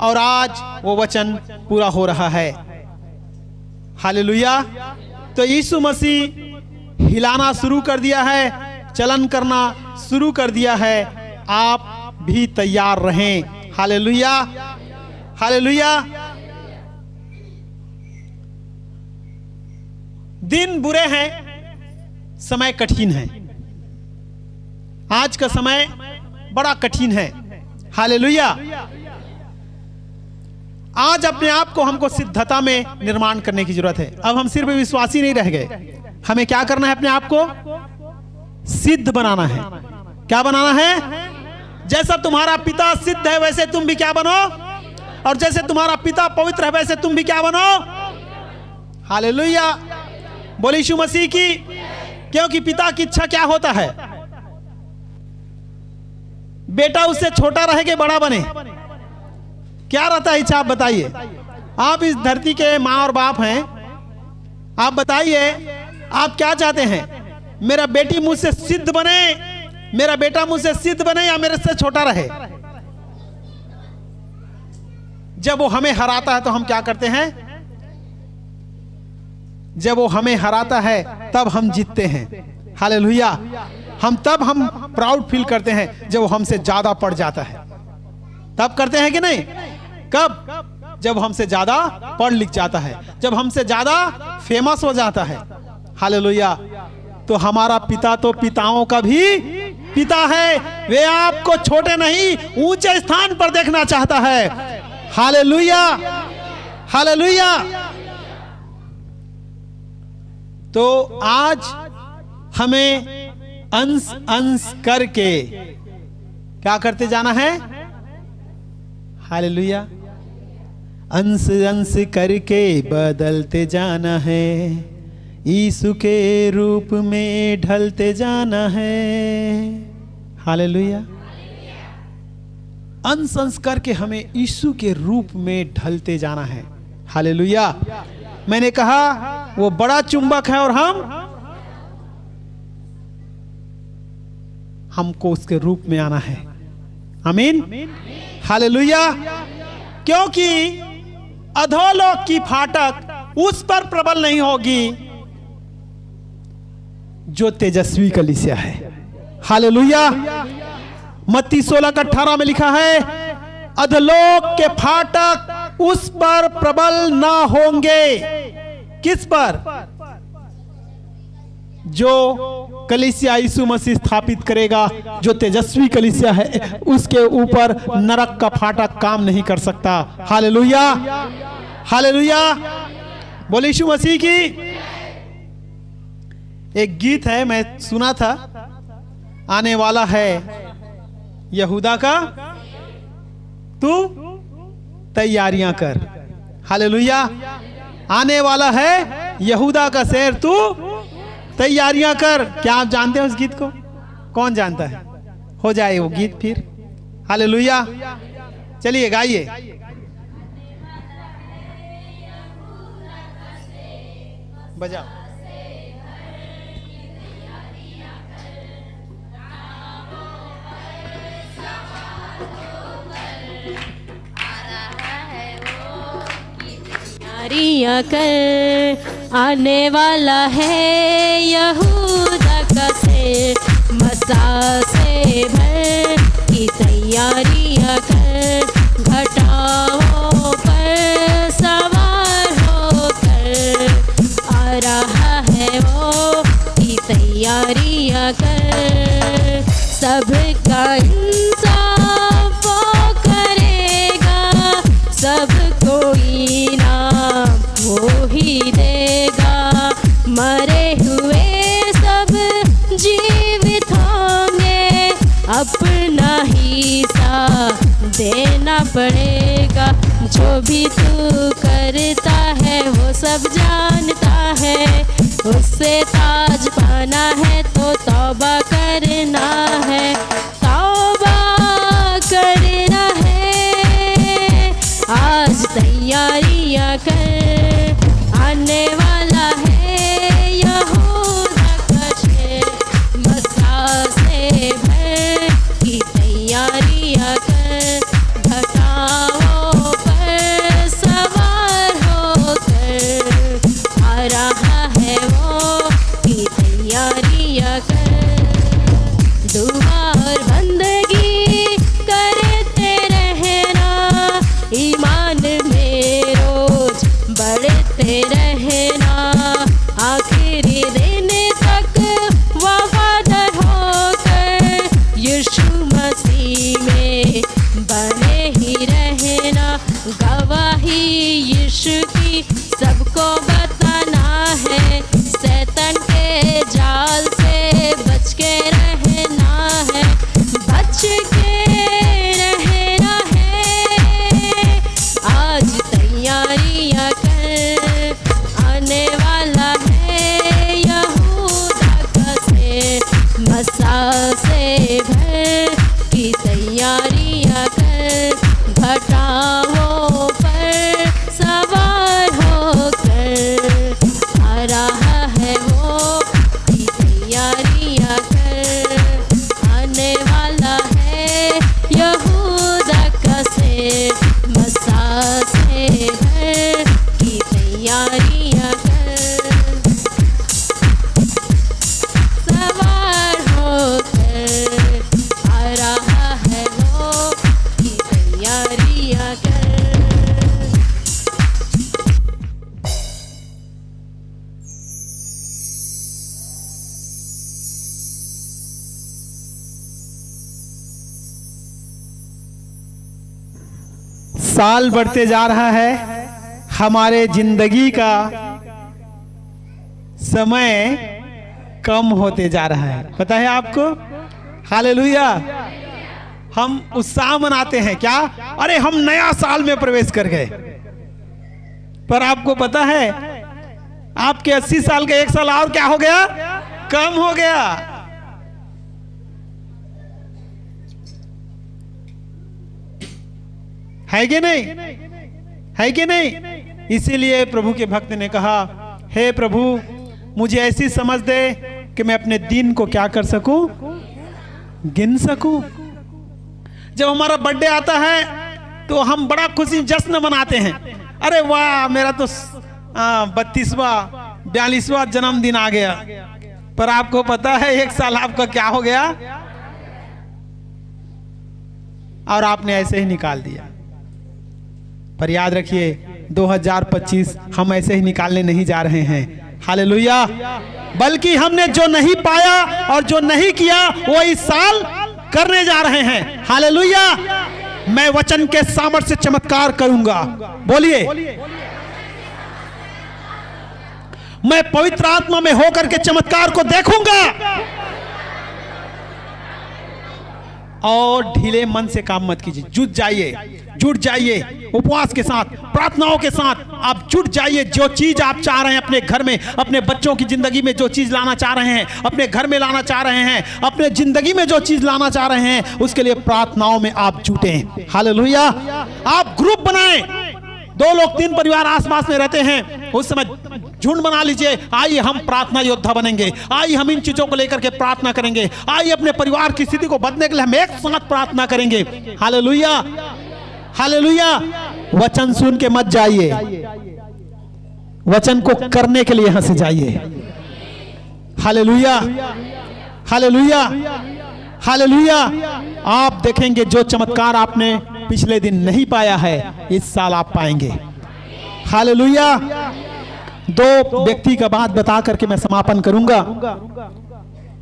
और आज वो वचन पूरा हो रहा है। हालेलुया। तो यीशु मसीह हिलाना शुरू कर दिया है, चलन करना शुरू कर दिया है। आप भी तैयार रहें। Hallelujah, hallelujah. दिन बुरे हैं, समय कठिन है। आज का समय बड़ा कठिन है। हालेलुया। आज अपने आप को हमको सिद्धता में निर्माण करने की जरूरत है। अब हम सिर्फ विश्वासी नहीं रह गए, हमें क्या करना है? अपने आप को सिद्ध बनाना है। क्या बनाना है? जैसा तुम्हारा पिता सिद्ध है वैसे तुम भी क्या बनो, और जैसे तुम्हारा पिता पवित्र है वैसे तुम भी क्या बनो। हालेलुया। बोले यीशु मसीह की। क्योंकि पिता की इच्छा क्या होता है? बेटा उससे छोटा रहे कि बड़ा बने? क्या रहता है इच्छा? आप बताइए। आप इस धरती के माँ और बाप हैं, आप बताइए आप क्या चाहते हैं? मेरा बेटी मुझसे सिद्ध बने, मेरा बेटा मुझसे सिद्ध बने, या मेरे से छोटा रहे? जब वो हमें हराता है तो हम क्या करते हैं? जब वो हमें हराता है तब हम जीतते हैं। हालेलुया। हम प्राउड फील करते हैं जब वो हमसे ज्यादा पढ़ जाता है, तब करते हैं कि नहीं? कब? जब हमसे ज्यादा पढ़ लिख जाता है, जब हमसे ज्यादा फेमस हो जाता है। हालेलुया। तो हमारा पिता तो पिताओं का भी पिता है, वे आपको छोटे नहीं ऊंचे स्थान पर देखना चाहता है। Hallelujah, hallelujah. तो आज हमें अंश अंश करके क्या करते जाना है? हालेलुया। अंश अंश करके बदलते जाना है, यीशु के रूप में ढलते जाना है। हालेलुया। अंश अंश करके हमें यीशु के रूप में ढलते जाना है। हालेलुया। मैंने कहा वो बड़ा चुंबक है और हमको उसके रूप में आना है। आमीन। हालेलुया। क्योंकि अधोलोक की फाटक उस पर प्रबल नहीं होगी जो तेजस्वी कलीसिया है। हालेलुया। मत्ती 16:18 में लिखा है, अधोलोक के फाटक उस पर प्रबल ना होंगे। किस पर? जो कलीसिया यीशु मसीह स्थापित करेगा, जो तेजस्वी कलीसिया है, उसके ऊपर नरक का फाटक काम नहीं कर सकता। Hallelujah, hallelujah. बोले यीशु मसीह की। एक गीत है, मैं सुना था, आने वाला है यहूदा का, तू तैयारियां कर। हालेलुया। आने वाला है यहूदा का शेर, तू तैयारियां कर। क्या आप जानते हैं उस गीत को? कौन जानता है? हो जाए वो गीत फिर। हालेलुया। चलिए गाइए। बजाओ। कर आने वाला है यहूदा का शेर, मसा से भर की तैयारियां कर, घटाओं पर सवार होकर आ रहा है वो की तैयारियां कर। सबका इंसाफ वो करेगा, सबको इनाम वो ही देगा। मरे हुए सब जीवित होंगे, अपना हिस्सा देना पड़ेगा। जो भी तू करता है वो सब जानता है, उससे ताज पाना है तो तौबा करना है, तौबा करना है। आज तैयारियां कर, आने वाला है यहूदा का शेर, मसा से भर की तैयारियां कर, घटाओं पर सवार होकर आ रहा है वो की तैयारियां कर। दुआ और बंदगी करते रहना, ईमान में रोज बढ़ते रहना, आखिरी दिन तक वफादार होकर यीशु मसीह में बने ही रहना। गवाही यीशु की सबको बताना है, शैतान के जाल से बच के रहना है, बच के रहना है। आज तैयारियां कर, आने वाला है यहूदा का शेर, मसा से भर की तैयारियां कर, घटाओं पर सवार होकर आ रहा है वो की तैयारियां कर। आने वाला है साल बढ़ते जा रहा है, हमारे जिंदगी का समय कम होते जा रहा है। पता है आपको? हालेलुया। हम उत्साह मनाते हैं क्या? अरे हम नया साल में प्रवेश कर गए। पर आपको पता है आपके 80 साल का 1 साल और क्या हो गया? कम हो गया। है कि नहीं? है कि नहीं? इसीलिए प्रभु के भक्त ने कहा, हे प्रभु मुझे ऐसी समझ दे कि मैं अपने दिन को क्या कर सकूं? गिन सकूं। जब हमारा बर्थडे आता है तो हम बड़ा खुशी जश्न मनाते हैं। अरे वाह, मेरा तो 32वां 42वां जन्मदिन आ गया। पर आपको पता है 1 साल आपका क्या हो गया? और आपने ऐसे ही निकाल दिया। पर याद रखिए 2025 हम ऐसे ही निकालने नहीं जा रहे हैं। हालेलुया। बल्कि हमने जो नहीं पाया और जो नहीं किया वो इस साल करने जा रहे हैं। हालेलुया। मैं वचन के सामर्थ्य से चमत्कार करूंगा। बोलिए, मैं पवित्र आत्मा में होकर के चमत्कार को देखूंगा। और ढीले मन से काम मत कीजिए, जुट जाइए, जुट जाइए उपवास के साथ, प्रार्थनाओं के साथ आप जुट जाइए। जो चीज आप चाह रहे हैं अपने घर में, अपने बच्चों की जिंदगी में जो चीज लाना चाह रहे हैं, अपने घर में लाना चाह रहे हैं, अपने जिंदगी में जो चीज लाना चाह रहे हैं, उसके लिए प्रार्थनाओं में आप जुटें। हालेलुया। आप ग्रुप बनाएं। 2 लोग 3 परिवार आसपास में रहते हैं, उस समय झुंड बना लीजिए। आइए हम प्रार्थना योद्धा बनेंगे। आइए हम इन चीजों को लेकर के प्रार्थना करेंगे। आइए अपने परिवार की स्थिति को बदलने के लिए हम एक साथ प्रार्थना करेंगे। हालेलुया। हालेलुया। वचन सुन के मत जाइए, वचन को करने के लिए यहां से जाइए। हालेलुया। हालेलुया। हालेलुया। आप देखेंगे जो चमत्कार आपने पिछले दिन नहीं पाया है, इस साल आप पाएंगे। हालेलुया। 2 व्यक्ति का बात बता करके मैं समापन करूंगा।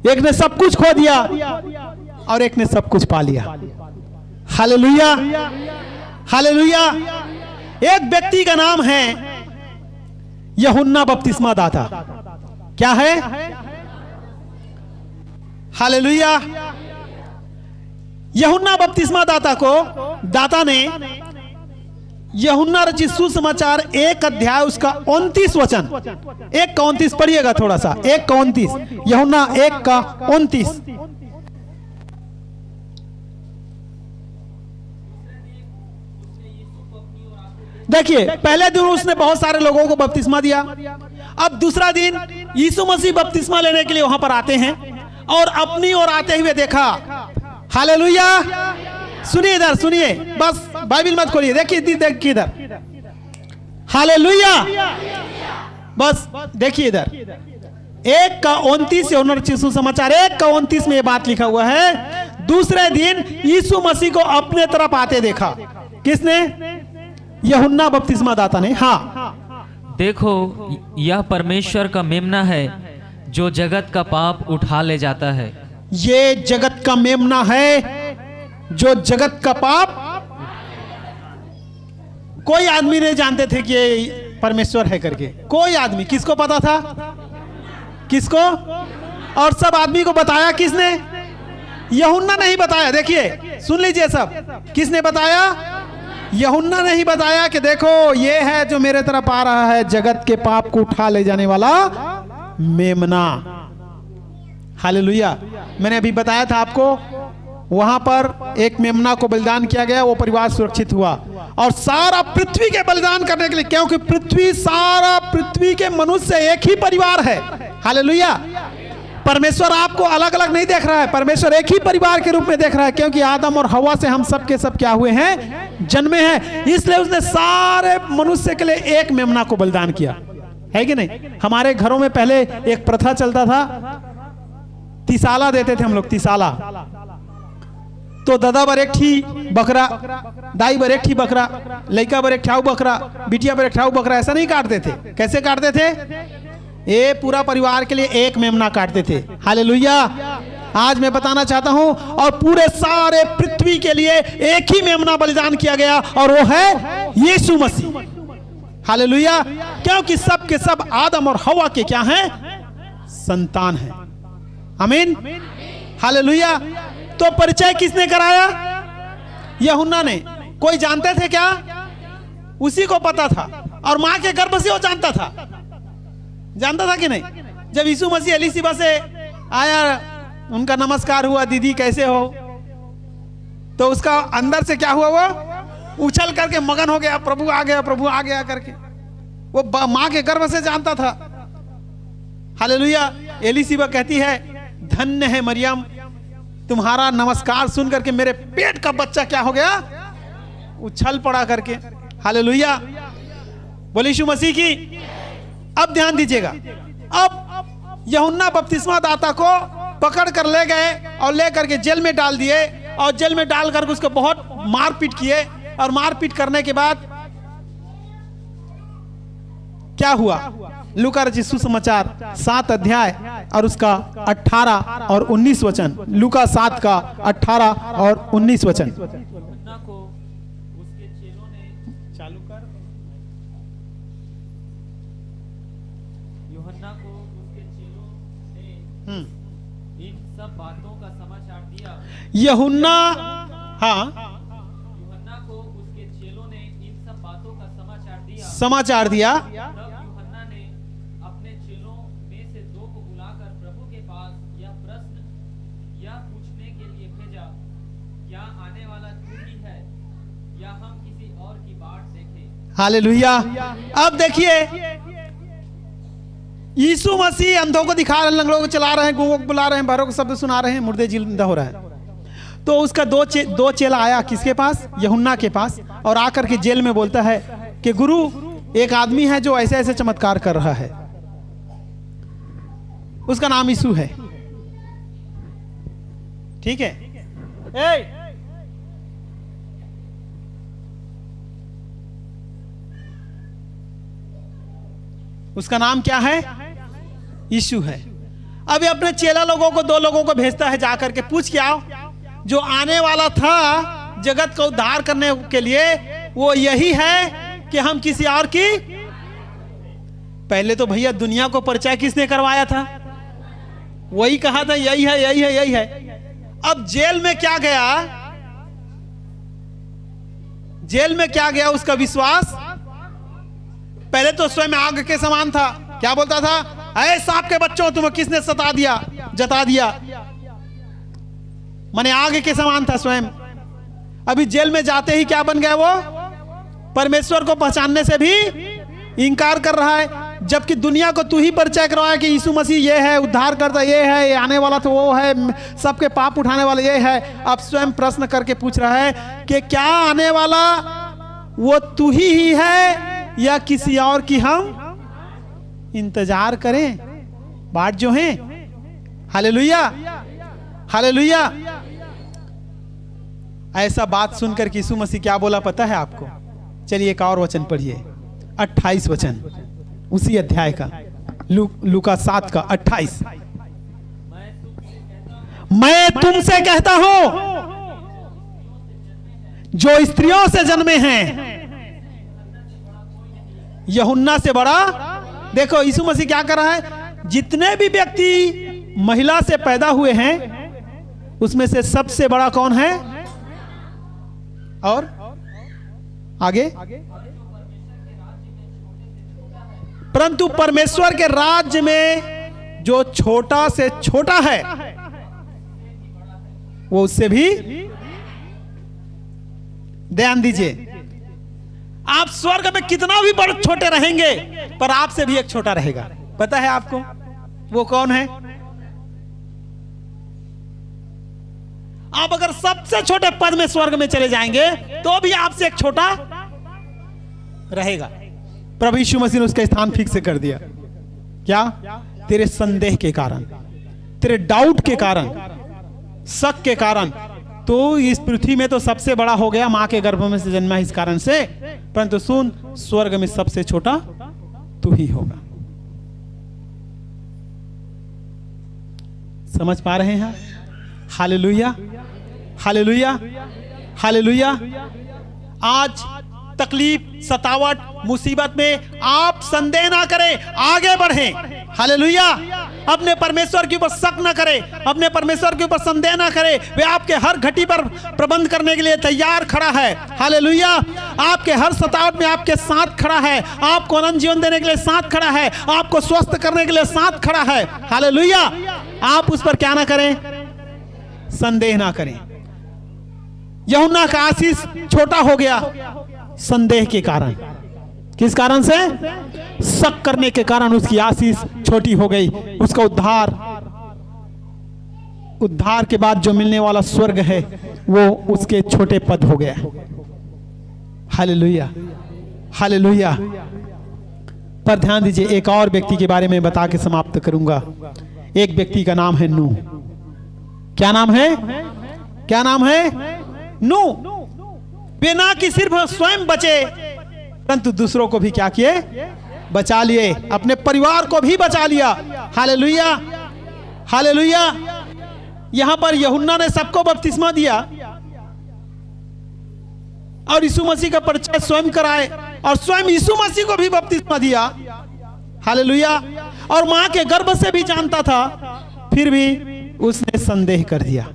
एक ने सब कुछ खो दिया और एक ने सब कुछ पा लिया। हालेलुया। हालेलुया। एक व्यक्ति का नाम है यूहन्ना बपतिस्मा दाता। क्या है? हालेलुया। यूहन्ना बपतिस्मा दाता को दाता ने यूहन्ना रचित सुसमाचार 1 अध्याय उसका 29 वचन, 1 का 29 पढ़िएगा थोड़ा सा। 1 का 29, यूहन्ना 1 का 29। देखिए, पहले दिन उसने बहुत सारे लोगों को बपतिस्मा दिया। अब दूसरा दिन यीशु मसीह बपतिस्मा लेने के लिए वहां पर आते हैं और अपनी ओर आते हुए देखा। हालेलुया। सुनिए इधर, सुनिए, बस बाइबल मत खोलिए, देखिए देखिए इधर। हालेलुया। बस देखिए इधर 1 का 29 यूहन्ना रचित सुसमाचार 1 का 29 में ये बात लिखा हुआ है। दूसरे दिन यीशु मसीह को अपने तरफ आते देखा। किसने? यूहन्ना बपतिस्मा दाता ने। हाँ, देखो यह परमेश्वर का मेमना है जो जगत का पाप उठा ले जाता है। ये जगत का मेमना है जो जगत का पाप। कोई आदमी नहीं जानते थे कि ये परमेश्वर है करके। कोई आदमी, किसको पता था? किसको? और सब आदमी को बताया किसने? यूहन्ना नहीं बताया। देखिए, सुन लीजिए सब, किसने बताया? यूहन्ना नहीं बताया कि देखो ये है जो मेरे तरफ आ रहा है, जगत के पाप को उठा ले जाने वाला मेमना। हालेलुया। मैंने अभी बताया था आपको, वहां पर एक मेमना को बलिदान किया गया, वो परिवार सुरक्षित हुआ। और सारा पृथ्वी के बलिदान करने के लिए, क्योंकि पृथ्वी, सारा पृथ्वी के मनुष्य एक ही परिवार है। हालेलुया। परमेश्वर आपको अलग अलग नहीं देख रहा है, परमेश्वर एक ही परिवार के रूप में देख रहा है, क्योंकि आदम और हवा से हम सब के सब क्या हुए हैं? जन्मे हैं। इसलिए उसने सारे मनुष्य के लिए एक मेमना को बलिदान किया। है कि नहीं? हमारे घरों में पहले एक प्रथा चलता था, तिसाला देते थे हम लोग, तिसाला। तो दादा बर एक ठी बकरा, दाई बर एक ठी बकरा, लड़का बर एक ठाऊ बकरा, बिटिया बर एक ठाऊ बकरा, ऐसा नहीं काटते थे। कैसे काटते थे? ये पूरा परिवार के लिए एक मेमना काटते थे। हालेलुया। आज मैं बताना चाहता हूं, और पूरे सारे पृथ्वी के लिए एक ही मेमना बलिदान किया गया, और वो है यीशु मसीह। हालेलुया। क्योंकि सब के सब आदम और हवा के क्या हैं? संतान हैं। आमीन। हालेलुया। तो परिचय किसने कराया? यूहन्ना ने। कोई जानते थे क्या? उसी को पता था, और मां के गर्भ से वो जानता था। जानता था कि नहीं? जब यीशु मसीह एलिसिबा से आया, उनका नमस्कार हुआ, दीदी कैसे हो, तो उसका अंदर से क्या हुआ? वो उछल करके मगन हो गया, प्रभु आ गया, प्रभु आ गया करके। वो मां के गर्भ से जानता था। हालेलुया। एलिसिबा कहती है, धन्य है मरियम, तुम्हारा नमस्कार सुन करके मेरे पेट का बच्चा क्या हो गया? उछल पड़ा करके। हालेलुया। बोले यीशु मसीह की। अब ध्यान दीजिएगा। अब यूहन्ना बपतिस्मा दाता को पकड़ कर ले गए और ले करके जेल में डाल दिए, और जेल में डाल करके उसको बहुत मारपीट किए, और मारपीट करने के बाद क्या हुआ? लूका रचित सुसमाचार 7 अध्याय और उसका 18 और 19 वचन। लूका 7 का 18 और 19 वचन। यूहन्ना को उसके चेलों ने चालू कर। यूहन्ना को उसके चेलों ने इन सब बातों का समाचार दिया। यूहन्ना, हाँ, यूहन्ना को उसके चेलों ने इन सब बातों का समाचार दिया। तब यूहन्ना ने अपने चेलों में से 2 को बुलाकर प्रभु के पास यह प्रश्न पूछने के लिए भेजा, क्या आने वाला तू ही है या हम किसी और की बाट देखें? हालेलुया। अब देखिए, यीशु मसीह अंधों को दिखा रहे हैं, लंगड़ों को चला रहे हैं, गूंगों को बुला रहे हैं, बहरों को शब्द सुना रहे हैं, मुर्दे जिंदा हो रहा है। तो उसका दो चेला आया किसके पास? यूहन्ना के पास, और आकर के जेल में बोलता है कि गुरु, एक आदमी है जो ऐसे ऐसे चमत्कार कर रहा है, उसका नाम यीशु है। ठीक है? उसका नाम क्या है? यीशु है। अभी अपने चेला लोगों को, 2 लोगों को भेजता है, जाकर के पूछ के आओ, जो आने वाला था जगत को उद्धार करने के लिए, वो यही है कि हम किसी और की? पहले तो भैया दुनिया को परिचय किसने करवाया था? वही कहा था यही है, यही है, यही है। अब जेल में क्या गया? जेल में क्या गया? उसका विश्वास पहले तो स्वयं आग के समान था। क्या बोलता था? ऐ सांप के बच्चों, तुम्हें किसने सता दिया, जता दिया। माने आग के समान था स्वयं। अभी जेल में जाते ही क्या बन गया? वो परमेश्वर को पहचानने से भी इनकार कर रहा है, जबकि दुनिया को तू ही परिचय करवाया कि यीशु मसीह ये है, उद्धार करता ये है, ये आने वाला तो वो है, सबके पाप उठाने वाला ये है। अब स्वयं प्रश्न करके पूछ रहा है कि क्या आने वाला वो तू ही है या किसी और की हम इंतजार करें? बाट जो है। Hallelujah, hallelujah. ऐसा बात सुनकर यीशु मसीह क्या बोला पता है आपको? चलिए एक और वचन पढ़िए, 28 वचन उसी अध्याय का, लूका 7 का 28। मैं तुमसे कहता हूं, जो स्त्रियों से जन्मे हैं, यूहन्ना से बड़ा। देखो यीशु मसीह क्या कर रहा है? जितने भी व्यक्ति महिला से पैदा हुए हैं, उसमें से सबसे बड़ा कौन है? और आगे, परंतु परमेश्वर के राज्य में जो छोटा से छोटा है, वो उससे भी। ध्यान दीजिए, आप स्वर्ग में कितना भी बड़े छोटे रहेंगे, पर आपसे भी एक छोटा रहेगा। पता है आपको वो कौन है? आप अगर सबसे छोटे पद में स्वर्ग में चले जाएंगे, तो भी आपसे एक छोटा रहेगा। प्रभु यीशु मसीह ने उसका स्थान फिक्स कर दिया। क्या? तेरे संदेह के कारण, तेरे डाउट के कारण, शक के कारण। तो इस पृथ्वी में तो सबसे बड़ा हो गया, मां के गर्भ में से जन्मा इस कारण से, परंतु सुन, स्वर्ग में सबसे छोटा तू ही होगा। समझ पा रहे हैं? Hallelujah, hallelujah, hallelujah. आज तकलीफ, सतावट, मुसीबत में आप संदेह ना करें, आगे बढ़ें। हालेलुया। अपने परमेश्वर के ऊपर शक ना करें, अपने परमेश्वर के ऊपर संदेह ना करें। वे आपके हर घटी पर प्रबंध करने के लिए तैयार खड़ा है। हालेलुया। आपके हर सतावट में आपके साथ खड़ा है, आपको अनंत जीवन देने के लिए साथ खड़ा है, आपको स्वस्थ करने के लिए साथ खड़ा है। हालेलुया। आप उस पर क्या ना करें, संदेह ना करें। यूहन्ना का आशीष छोटा हो गया संदेह के कारण। किस कारण से? शक करने के कारण उसकी आशीष छोटी हो गई। उसका उद्धार के बाद जो मिलने वाला स्वर्ग है वो उसके छोटे पद हो गया। Hallelujah, hallelujah. पर ध्यान दीजिए, एक और व्यक्ति के बारे में बता के समाप्त करूंगा। एक व्यक्ति का नाम है नूह। क्या नाम है? क्या नाम है? नूह। वे ना कि सिर्फ स्वयं बचे परंतु दूसरों को भी क्या किए? बचा लिए, अपने परिवार को भी बचा लिया। Hallelujah, hallelujah. यहां पर यूहन्ना ने सबको बपतिस्मा दिया और यीशु मसीह का परिचय स्वयं कराए और स्वयं यीशु मसीह को भी बपतिस्मा दिया। हालेलुया। और मां के गर्भ से भी जानता था, फिर भी उसने संदेह कर दिया।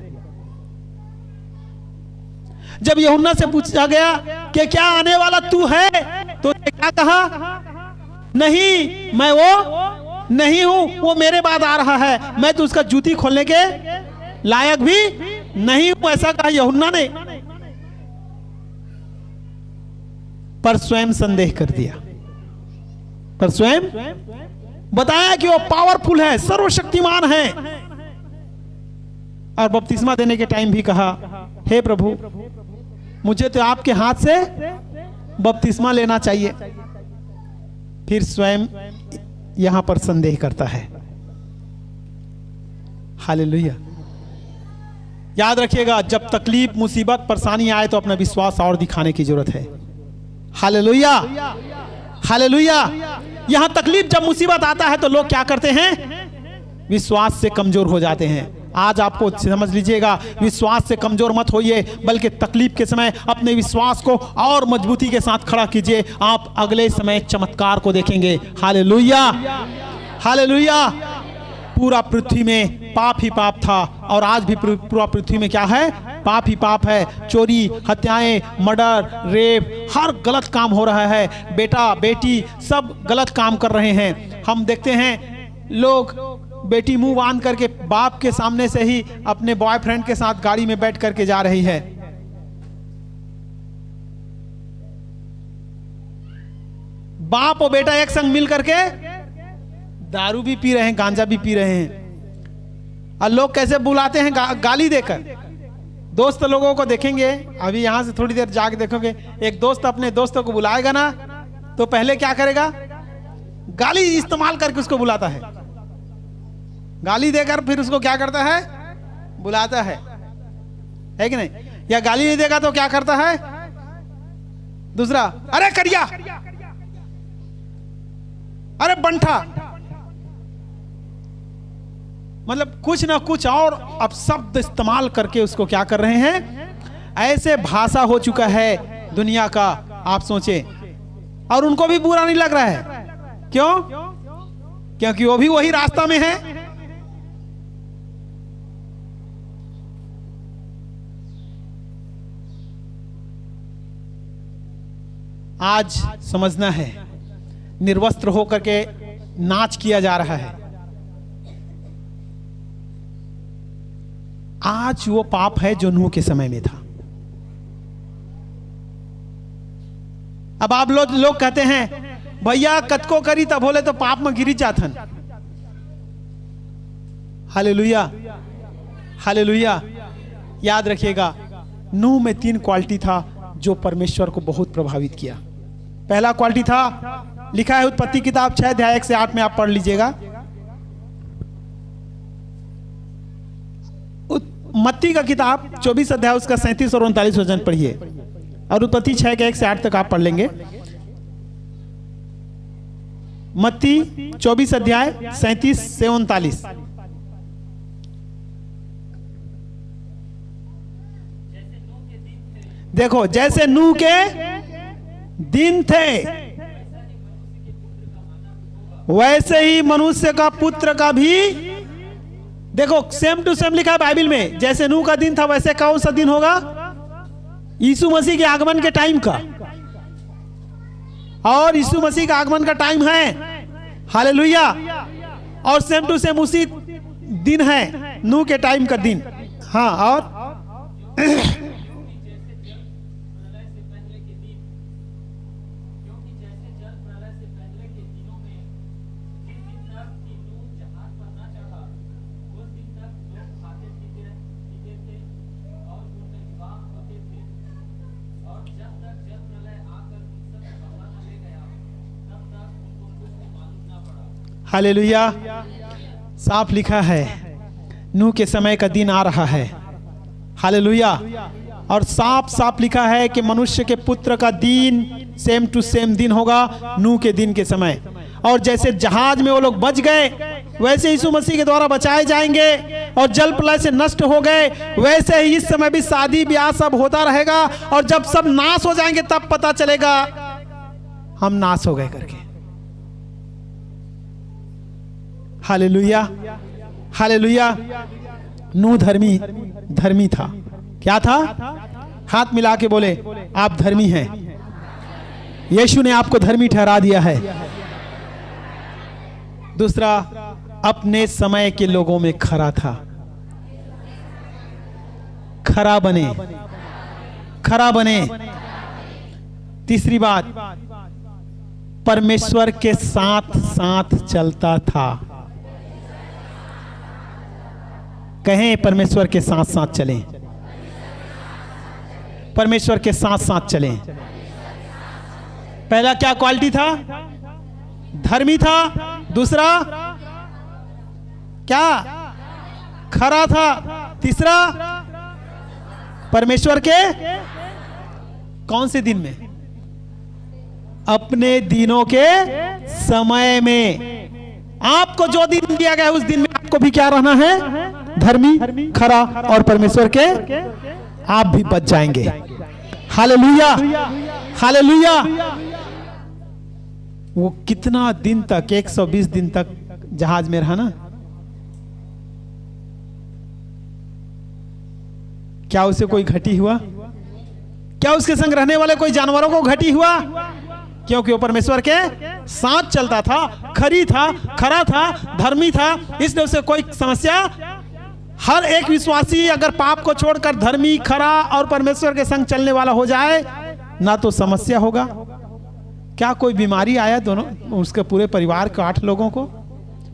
जब यूहन्ना से पूछा गया कि क्या आने वाला तू है, तो उसने क्या कहा? नहीं, मैं वो नहीं हूं, वो मेरे बाद आ रहा है, मैं तो उसका जूती खोलने के लायक भी नहीं हूं, ऐसा कहा यूहन्ना ने। पर स्वयं संदेह कर दिया, पर स्वयं बताया कि वो पावरफुल है, सर्वशक्तिमान है। और बपतिस्मा देने के टाइम भी कहा, हे प्रभु, मुझे तो आपके हाथ से बपतिस्मा लेना चाहिए। फिर स्वयं यहां पर संदेह करता है। हालेलुया। याद रखिएगा, जब तकलीफ, मुसीबत, परेशानी आए तो अपना विश्वास और दिखाने की जरूरत है। Hallelujah, hallelujah. यहां तकलीफ, जब मुसीबत आता है तो लोग क्या करते हैं? विश्वास से कमजोर हो जाते हैं। आज आपको समझ लीजिएगा, विश्वास से कमजोर मत होइए, बल्कि तकलीफ के समय अपने विश्वास को और मजबूती के साथ खड़ा कीजिए। आप अगले समय चमत्कार को देखेंगे। Hallelujah, hallelujah. पूरा पृथ्वी में पाप ही पाप था और आज भी पूरा पृथ्वी में क्या है? पाप ही पाप है। चोरी, हत्याएं, मर्डर, रेप, हर गलत काम हो रहा है। बेटा बेटी सब गलत काम कर रहे हैं। हम देखते हैं लोग, बेटी मुंह बांध करके बाप के सामने से ही अपने बॉयफ्रेंड के साथ गाड़ी में बैठ करके जा रही है। बाप और बेटा एक संग मिल करके दारू भी पी रहे हैं, गांजा भी पी रहे हैं। और लोग कैसे बुलाते हैं? गाली देकर। दोस्त लोगों को देखेंगे, अभी यहां से थोड़ी देर जाके देखोगे, एक दोस्त अपने दोस्तों को बुलाएगा ना तो पहले क्या करेगा? गाली इस्तेमाल करके उसको बुलाता है। गाली देकर फिर उसको क्या करता है? बुलाता है कि नहीं? या गाली नहीं देगा तो क्या करता है? दूसरा, अरे करिया, अरे बंठा, मतलब कुछ ना कुछ और अब शब्द इस्तेमाल करके उसको क्या कर रहे हैं? ऐसे भाषा हो चुका है दुनिया का, आप सोचे। और उनको भी बुरा नहीं लग रहा है। क्यों? क्योंकि वो भी वही रास्ता में है। आज समझना है, निर्वस्त्र होकर के नाच किया जा रहा है। आज वो पाप है जो नूह के समय में था। अब आप लोग कहते हैं भैया कतको करी तब बोले तो पाप में गिरी जाथन। Hallelujah, hallelujah. याद रखिएगा, नूह में 3 क्वालिटी था जो परमेश्वर को बहुत प्रभावित किया। पहला क्वालिटी था, लिखा है उत्पत्ति किताब 6 अध्याय 1 से 8 में, आप पढ़ लीजिएगा। मत्ती का किताब 24 अध्याय उसका 37 और 39 वचन पढ़िए, और उत्पत्ति 6 के 1 से 8 तक आप पढ़ लेंगे। मत्ती 24 अध्याय 37 से 39। देखो जैसे नूह के दिन थे वैसे ही मनुष्य का पुत्र का भी, देखो सेम टू सेम लिखा है बाइबल में, जैसे नूह का दिन था वैसे कौन सा दिन होगा? यीशु मसीह के आगमन के टाइम का। और यीशु मसीह का आगमन का टाइम है, हालेलुया। और सेम टू सेम उसी दिन है नूह के टाइम का दिन। हाँ, और हालेलुया। साफ लिखा है नूह के समय का दिन आ रहा है, हालेलुया। और साफ साफ लिखा है कि मनुष्य के पुत्र का दिन सेम टू सेम दिन होगा नूह के दिन के समय। और जैसे जहाज में वो लोग बच गए वैसे यीशु मसीह के द्वारा बचाए जाएंगे और जल प्रलय से नष्ट हो गए, वैसे ही इस समय भी शादी ब्याह सब होता रहेगा। और जब सब नाश हो जाएंगे तब पता चलेगा हम नाश हो गए करके। Hallelujah, hallelujah. नूह धर्मी था। क्या था? हाथ मिला के बोले आप धर्मी हैं। यीशु ने आपको धर्मी ठहरा दिया है। दूसरा, अपने समय के लोगों में खरा था। खरा बने, खरा बने। तीसरी बात, परमेश्वर के साथ साथ चलता था। कहें परमेश्वर के साथ साथ चलें, परमेश्वर के साथ साथ चलें। पहला क्या क्वालिटी था? धर्मी था। दूसरा क्या? खरा था। तीसरा परमेश्वर के कौन से दिन में? अपने दिनों के समय में। आपको जो दिन दिया गया है उस दिन में आपको भी क्या रहना है? धर्मी, खरा और परमेश्वर के आप भी बच जाएंगे। Hallelujah, hallelujah. वो कितना दिन तक, 120 दिन तक जहाज में रहा ना। क्या उसे कोई घटी हुआ? क्या उसके संग रहने वाले कोई जानवरों को घटी हुआ? क्योंकि वो परमेश्वर के साथ चलता था, खरी था, खरा था, धर्मी था, इसलिए उसे कोई समस्या। हर एक विश्वासी अगर पाप को छोड़कर धर्मी, खरा और परमेश्वर के संग चलने वाला हो जाए ना तो समस्या होगा। क्या कोई बीमारी आया दोनों उसके पूरे परिवार को, 8 लोगों को,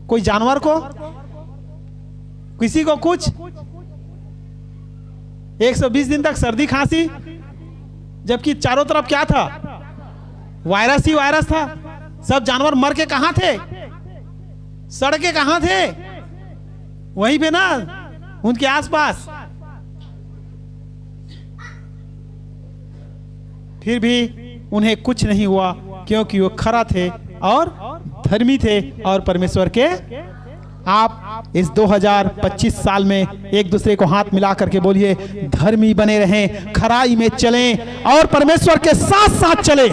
कोई जानवर को, किसी को कुछ? 120 दिन तक सर्दी खांसी, जबकि चारों तरफ क्या था? वायरस ही वायरस था। सब जानवर मर के कहां थे? सड़ के कहां थे? वहीं पे ना, उनके आसपास। फिर भी उन्हें कुछ नहीं हुआ क्योंकि वो खरा थे और धर्मी थे और परमेश्वर के। आप इस 2025 साल में एक दूसरे को हाथ मिला करके बोलिए धर्मी बने रहें, खराई में चलें और परमेश्वर के साथ साथ चलें।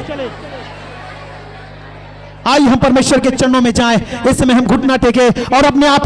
आइए हम परमेश्वर के चरणों में जाएं। इस समय हम घुटना टेके और अपने आप को